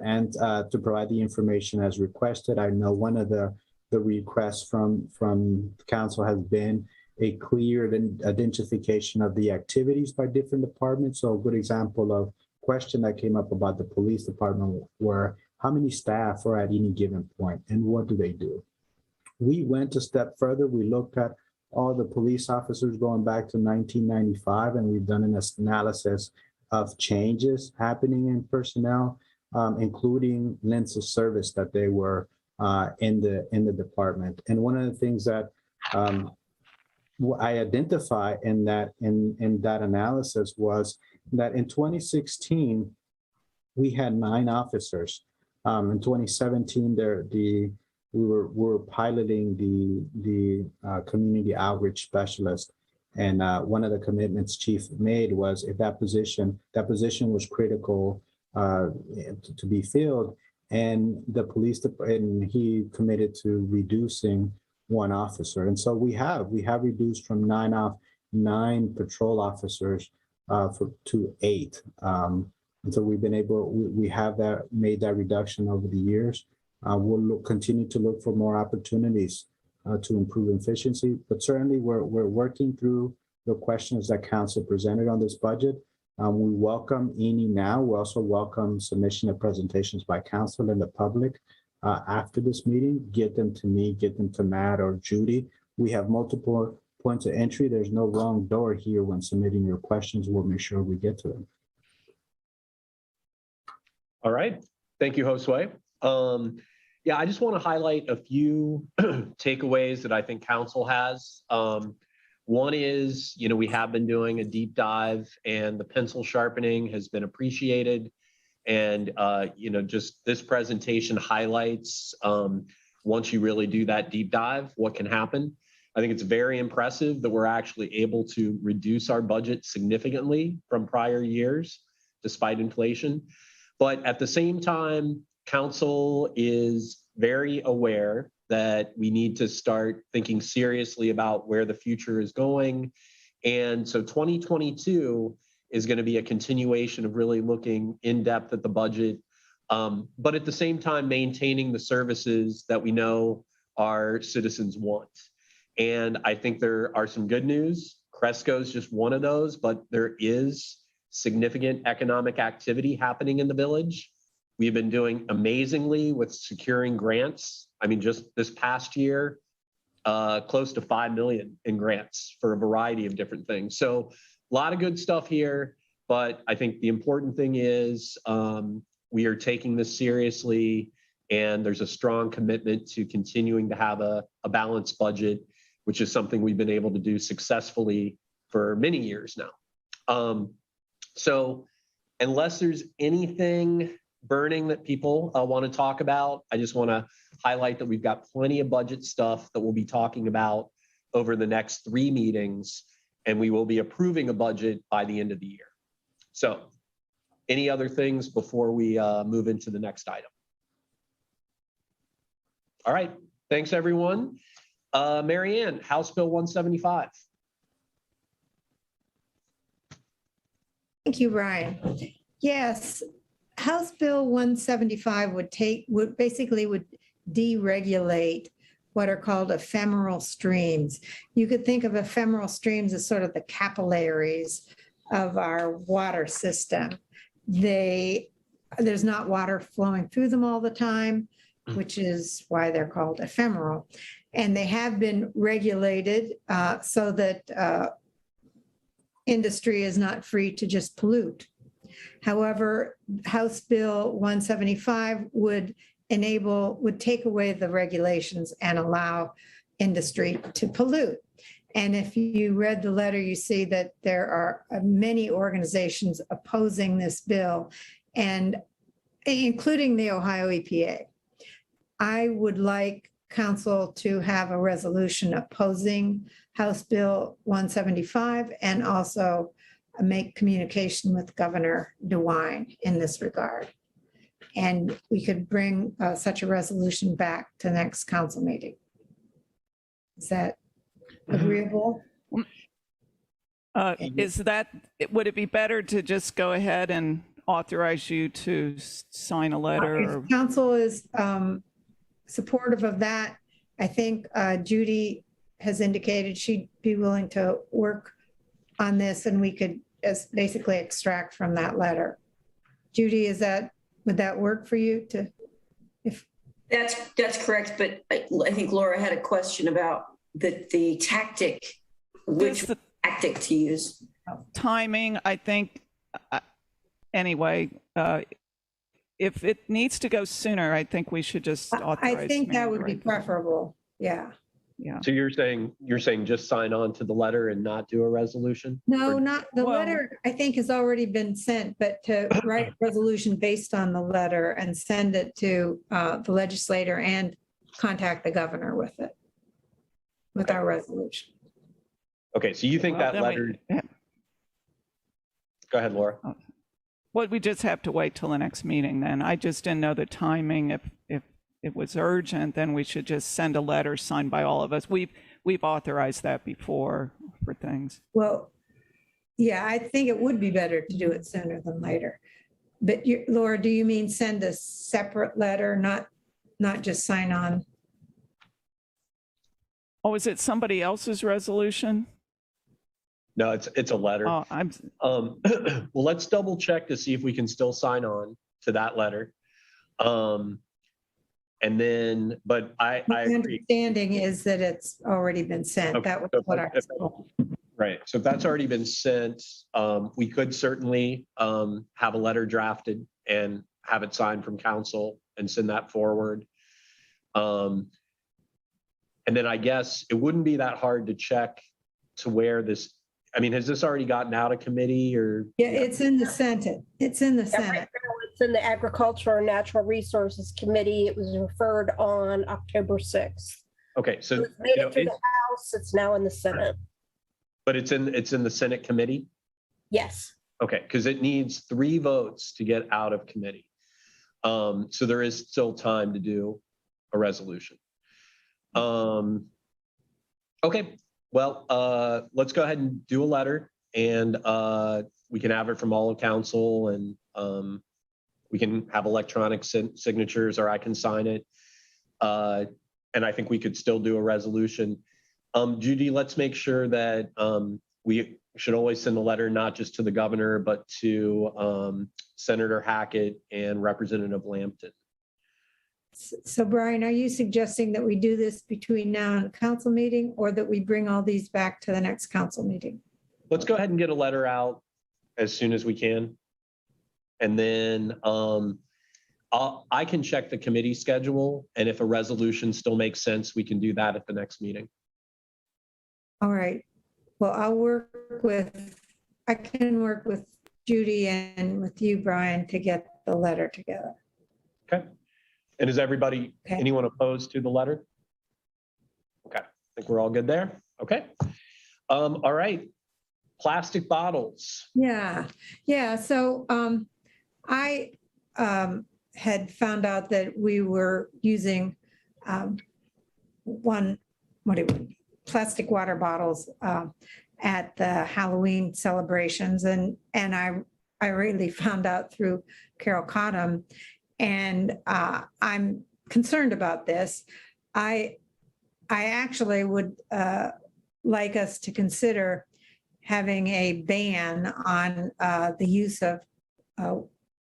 provide the information as requested. I know one of the requests from council has been a clear identification of the activities by different departments. So a good example of question that came up about the police department were how many staff are at any given point and what do they do? We went a step further. We looked at all the police officers going back to 1995, and we've done an analysis of changes happening in personnel, including lengths of service that they were in the department. And one of the things that I identify in that analysis was that in 2016 we had 9 officers. In 2017, we were piloting the community outreach specialist, and one of the commitments chief made was if that position was critical to be filled, and the police department, he committed to reducing 1 officer, and so we have reduced from 9 patrol officers to 8, and so we've been able, we have made that reduction over the years. We'll continue to look for more opportunities to improve efficiency, but certainly we're working through the questions that council presented on this budget. We welcome any now. We also welcome submission of presentations by council and the public after this meeting. Get them to me, get them to Matt or Judy. We have multiple points of entry. There's no wrong door here when submitting your questions. We'll make sure we get to them. All right. Thank you, Josue. Yeah, I just want to highlight a few takeaways that I think council has. One is, we have been doing a deep dive and the pencil sharpening has been appreciated. And, just this presentation highlights, once you really do that deep dive, what can happen. I think it's very impressive that we're actually able to reduce our budget significantly from prior years, despite inflation. But at the same time, council is very aware that we need to start thinking seriously about where the future is going. And so 2022 is going to be a continuation of really looking in depth at the budget, but at the same time, maintaining the services that we know our citizens want. And I think there are some good news. Cresco is just one of those, but there is significant economic activity happening in the village. We've been doing amazingly with securing grants. I mean, just this past year, close to 5 million in grants for a variety of different things. So a lot of good stuff here, but I think the important thing is we are taking this seriously, and there's a strong commitment to continuing to have a balanced budget, which is something we've been able to do successfully for many years now. So unless there's anything burning that people want to talk about, I just want to highlight that we've got plenty of budget stuff that we'll be talking about over the next 3 meetings, and we will be approving a budget by the end of the year. So any other things before we move into the next item? All right, thanks everyone. Mary Ann, House Bill 175. Thank you, Brian. Yes, House Bill 175 would deregulate what are called ephemeral streams. You could think of ephemeral streams as sort of the capillaries of our water system. There's not water flowing through them all the time, which is why they're called ephemeral. And they have been regulated so that industry is not free to just pollute. However, House Bill 175 would take away the regulations and allow industry to pollute. And if you read the letter, you see that there are many organizations opposing this bill, and including the Ohio EPA. I would like council to have a resolution opposing House Bill 175 and also make communication with Governor DeWine in this regard. And we could bring such a resolution back to next council meeting. Is that agreeable? Would it be better to just go ahead and authorize you to sign a letter? If council is supportive of that, I think Judy has indicated she'd be willing to work on this, and we could basically extract from that letter. Judy, would that work for you to? That's correct, but I think Laura had a question about the tactic, which tactic to use. Timing, I think, anyway, if it needs to go sooner, I think we should just authorize. I think that would be preferable, yeah. Yeah. So you're saying just sign on to the letter and not do a resolution? No, not the letter, I think has already been sent, but to write a resolution based on the letter and send it to the legislator and contact the governor with it, with our resolution. Okay, so you think that letter? Go ahead, Laura. Well, we just have to wait till the next meeting then. I just didn't know the timing. If it was urgent, then we should just send a letter signed by all of us. We've authorized that before for things. Well, yeah, I think it would be better to do it sooner than later. But Laura, do you mean send a separate letter, not just sign on? Oh, is it somebody else's resolution? No, it's a letter. Oh, well, let's double check to see if we can still sign on to that letter. And then, but my understanding is that it's already been sent. Okay. That was what I was told. Right. So if that's already been sent, we could certainly have a letter drafted and have it signed from council and send that forward. And then I guess it wouldn't be that hard to check to where this, I mean, has this already gotten out of committee or? Yeah, it's in the Senate. It's in the Senate. Right now it's in the Agriculture and Natural Resources Committee. It was referred on October 6th. Okay, so It was made it to the House. It's now in the Senate. But it's in the Senate committee? Yes. Okay, because it needs 3 votes to get out of committee. So there is still time to do a resolution. Okay, well, let's go ahead and do a letter, and we can have it from all of council, and we can have electronic signatures, or I can sign it. And I think we could still do a resolution. Judy, let's make sure that we should always send a letter, not just to the governor, but to Senator Hackett and Representative Lampton. So Brian, are you suggesting that we do this between now and the council meeting, or that we bring all these back to the next council meeting? Let's go ahead and get a letter out as soon as we can. And then I can check the committee schedule, and if a resolution still makes sense, we can do that at the next meeting. All right. Well, I can work with Judy and with you, Brian, to get the letter together. Okay. And is everybody, anyone opposed to the letter? Okay, I think we're all good there. Okay. All right. Plastic bottles. Yeah. So I had found out that we were using one plastic water bottles at the Halloween celebrations. And I really found out through Carol Cottom, and I'm concerned about this. I actually would like us to consider having a ban on the use of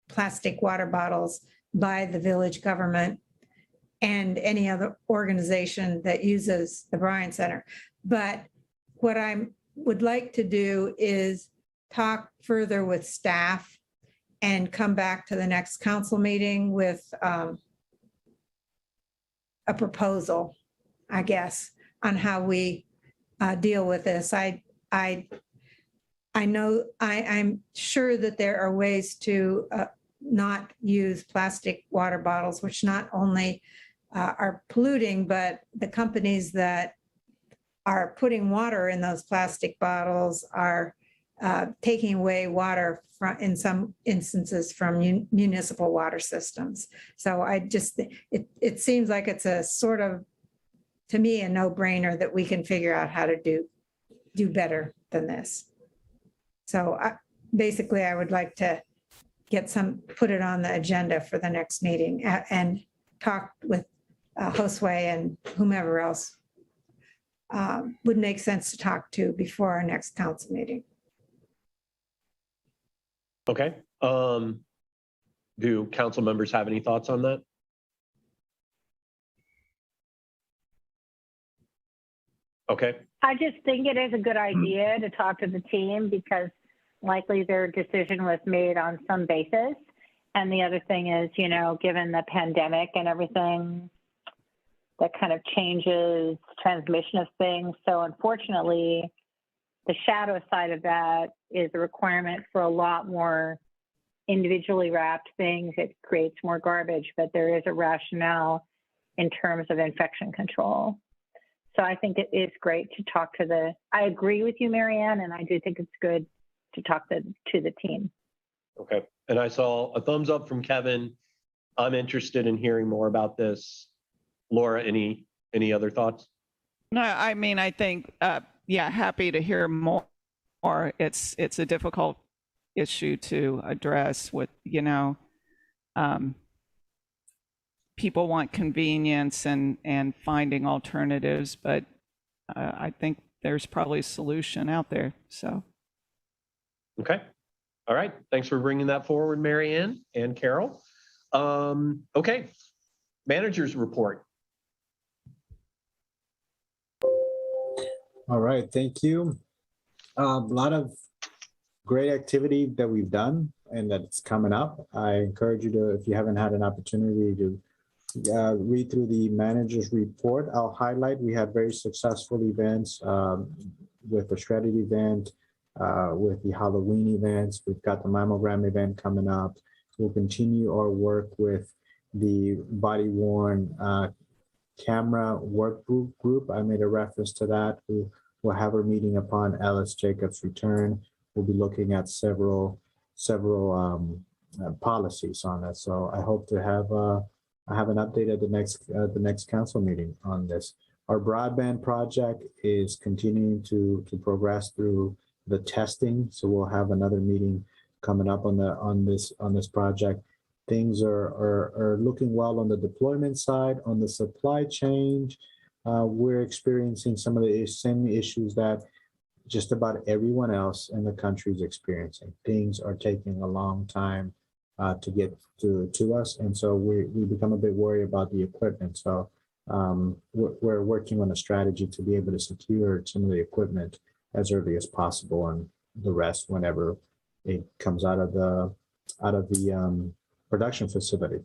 plastic water bottles by the village government and any other organization that uses the Bryan Center. But what I would like to do is talk further with staff and come back to the next council meeting with a proposal, I guess, on how we deal with this. I know, I'm sure that there are ways to not use plastic water bottles, which not only are polluting, but the companies that are putting water in those plastic bottles are taking away water from, in some instances, from municipal water systems. So I just, it seems like it's a sort of, to me, a no-brainer that we can figure out how to do better than this. So basically, I would like to put it on the agenda for the next meeting and talk with Josue and whomever else would make sense to talk to before our next council meeting. Okay. Do council members have any thoughts on that? Okay. I just think it is a good idea to talk to the team because likely their decision was made on some basis. And the other thing is, you know, given the pandemic and everything, that kind of changes transmission of things. So unfortunately, the shadow side of that is a requirement for a lot more individually wrapped things. It creates more garbage, but there is a rationale in terms of infection control. So I think it is great to talk to I agree with you, Marianne, and I do think it's good to talk to the team. Okay. And I saw a thumbs up from Kevin. I'm interested in hearing more about this. Laura, any other thoughts? No, I mean, I think, yeah, happy to hear more. It's a difficult issue to address with, you know, people want convenience and finding alternatives, but I think there's probably a solution out there, so. Okay. All right. Thanks for bringing that forward, Marianne and Carol. Okay. Manager's report. All right, thank you. A lot of great activity that we've done and that's coming up. I encourage you to, if you haven't had an opportunity to read through the manager's report, I'll highlight we had very successful events with the shredded event, with the Halloween events. We've got the mammogram event coming up. We'll continue our work with the body-worn camera work group. I made a reference to that. We'll have a meeting upon Alice Jacobs' return. We'll be looking at several policies on that. So I hope to have an update at the next council meeting on this. Our broadband project is continuing to progress through the testing. So we'll have another meeting coming up on this project. Things are looking well on the deployment side. On the supply chain, we're experiencing some of the same issues that just about everyone else in the country is experiencing. Things are taking a long time to get to us. And so we become a bit worried about the equipment. So we're working on a strategy to be able to secure some of the equipment as early as possible, and the rest whenever it comes out of the production facility.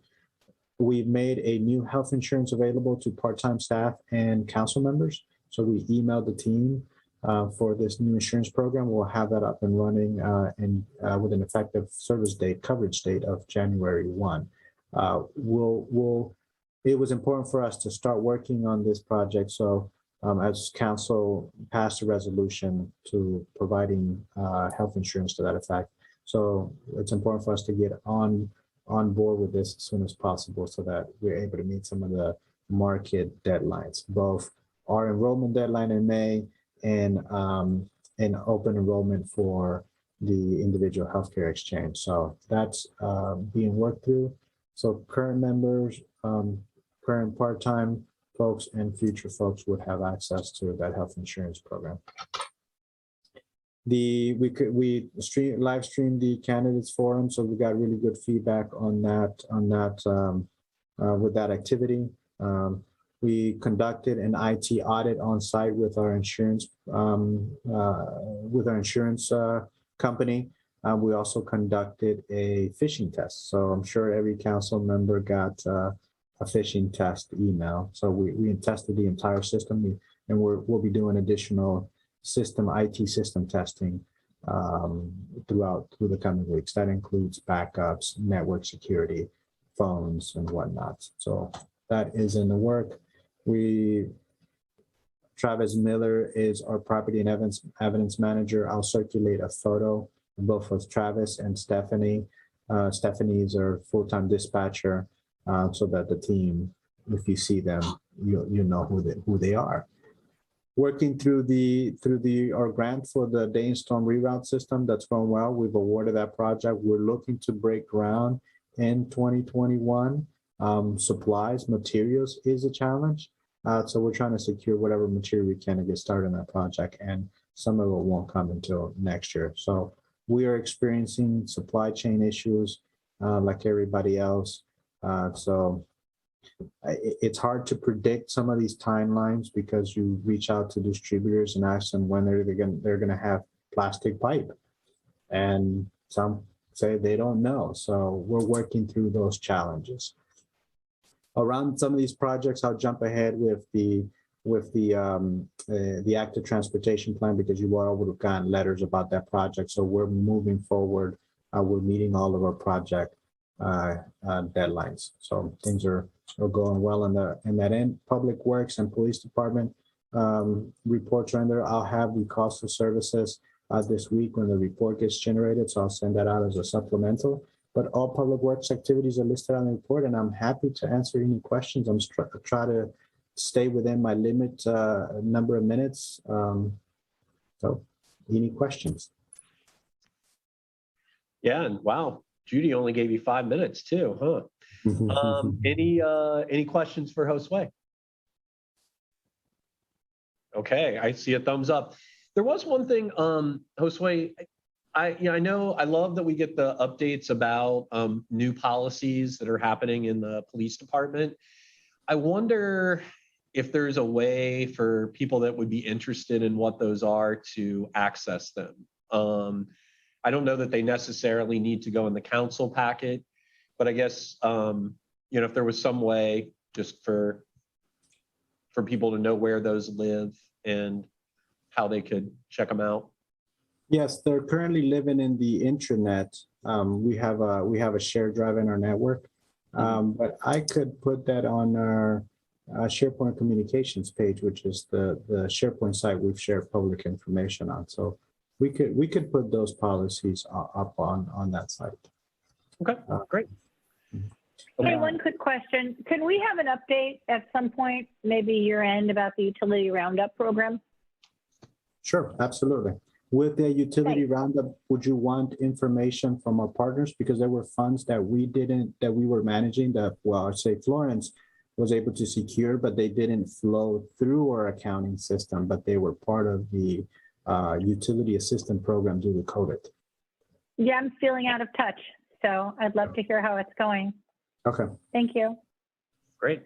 We've made a new health insurance available to part-time staff and council members. So we emailed the team for this new insurance program. We'll have that up and running and with an effective coverage date of January 1. It was important for us to start working on this project. So as council passed a resolution to providing health insurance to that effect. So it's important for us to get on board with this as soon as possible so that we're able to meet some of the market deadlines, both our enrollment deadline in May, and open enrollment for the individual healthcare exchange. So that's being worked through. So current members, current part-time folks, and future folks would have access to that health insurance program. We live streamed the candidates forum, so we got really good feedback on that with that activity. We conducted an IT audit on site with our insurance company. We also conducted a phishing test. So I'm sure every council member got a phishing test email. So we tested the entire system, and we'll be doing additional IT system testing through the coming weeks. That includes backups, network security, phones, and whatnot. So that is in the work. Travis Miller is our property and evidence manager. I'll circulate a photo both of Travis and Stephanie. Stephanie is our full-time dispatcher, so that the team, if you see them, you know who they are. Working through our grant for the day and storm reroute system, that's going well. We've awarded that project. We're looking to break ground in 2021. Supplies, materials is a challenge. So we're trying to secure whatever material we can to get started on that project, and some of it won't come until next year. So we are experiencing supply chain issues like everybody else. So it's hard to predict some of these timelines because you reach out to distributors and ask them when they're going to have plastic pipe, and some say they don't know. So we're working through those challenges. Around some of these projects, I'll jump ahead with the active transportation plan, because you all would have gotten letters about that project. So we're moving forward. We're meeting all of our project deadlines. So things are going well in that end. Public Works and Police Department reports are in there. I'll have the cost of services this week when the report gets generated. So I'll send that out as a supplemental. But all Public Works activities are listed on the report, and I'm happy to answer any questions. I'm try to stay within my limit number of minutes. So any questions? Yeah, and wow, Judy only gave you 5 minutes too, huh? Any questions for Josue? Okay, I see a thumbs up. There was one thing, Josue, I know, I love that we get the updates about new policies that are happening in the police department. I wonder if there's a way for people that would be interested in what those are to access them. I don't know that they necessarily need to go in the council packet, but I guess, if there was some way just for people to know where those live and how they could check them out. Yes, they're currently living in the intranet. We have a shared drive in our network, but I could put that on our SharePoint communications page, which is the SharePoint site we've shared public information on. So we could put those policies up on that site. Okay, great. Hey, one quick question. Can we have an update at some point, maybe year end, about the utility roundup program? Sure, absolutely. With the utility roundup, would you want information from our partners? Because there were funds that we were managing that, well, I'd say Florence was able to secure, but they didn't flow through our accounting system, but they were part of the utility assistance program due to COVID. Yeah, I'm feeling out of touch, so I'd love to hear how it's going. Okay. Thank you. Great.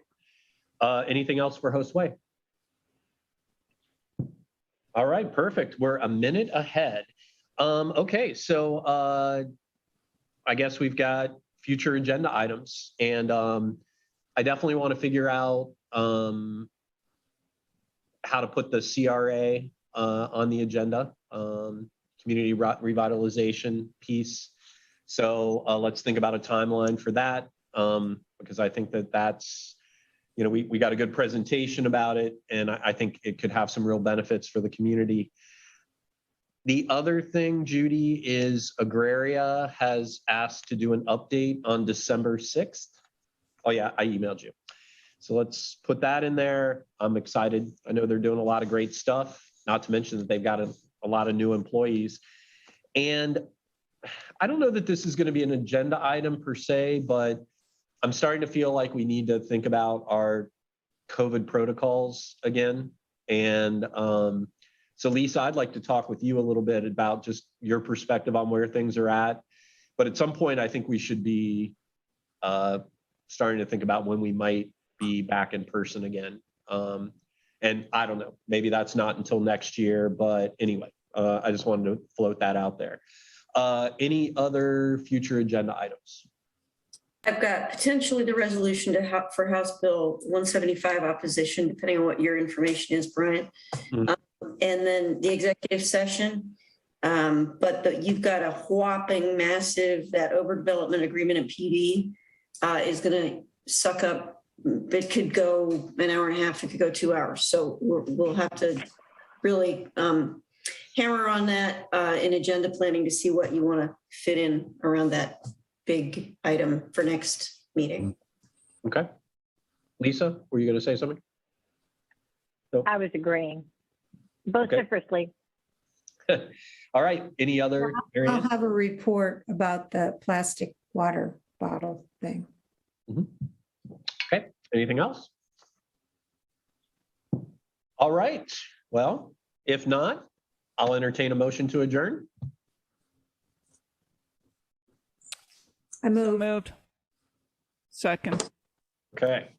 Anything else for Josue? All right, perfect. We're a minute ahead. Okay, so I guess we've got future agenda items, and I definitely want to figure out how to put the CRA on the agenda, community revitalization piece. So let's think about a timeline for that, because I think that's, we got a good presentation about it, and I think it could have some real benefits for the community. The other thing, Judy, is Agraria has asked to do an update on December 6th. Oh yeah, I emailed you. So let's put that in there. I'm excited. I know they're doing a lot of great stuff, not to mention that they've got a lot of new employees. And I don't know that this is going to be an agenda item per se, but I'm starting to feel like we need to think about our COVID protocols again. And so Lisa, I'd like to talk with you a little bit about just your perspective on where things are at. But at some point, I think we should be starting to think about when we might be back in person again. And I don't know, maybe that's not until next year, but anyway, I just wanted to float that out there. Any other future agenda items? I've got potentially the resolution for House Bill 175 opposition, depending on what your information is, Brian. Mhm. And then the executive session. But you've got a whopping massive, that overdevelopment agreement in PD is going to suck up. It could go an hour and a half, it could go 2 hours. So we'll have to really hammer on that in agenda planning to see what you want to fit in around that big item for next meeting. Okay. Lisa, were you going to say something? I was agreeing vociferously. All right. Any other? Mary I'll Ann? have a report about the plastic water bottle thing. Okay. Anything else? All right. Well, if not, I'll entertain a motion to adjourn. I So move. moved. Second. Okay.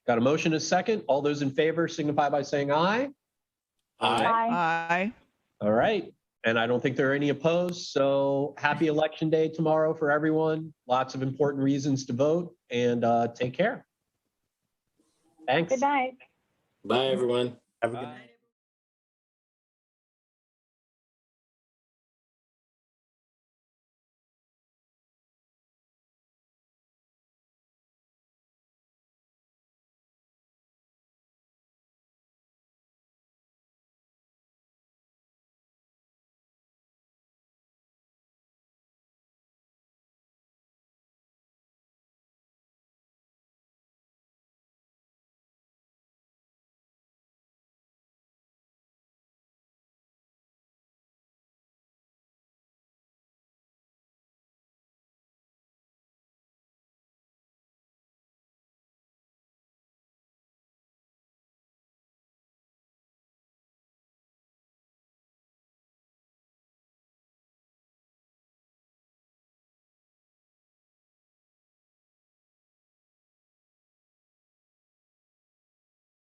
Got a motion, a second. All those in favor signify by saying aye. Bye. Aye. All right. And I don't think there are any opposed. So happy election day tomorrow for everyone. Lots of important reasons to vote, and take care. Thanks. Good night. Bye, everyone. Have a good night.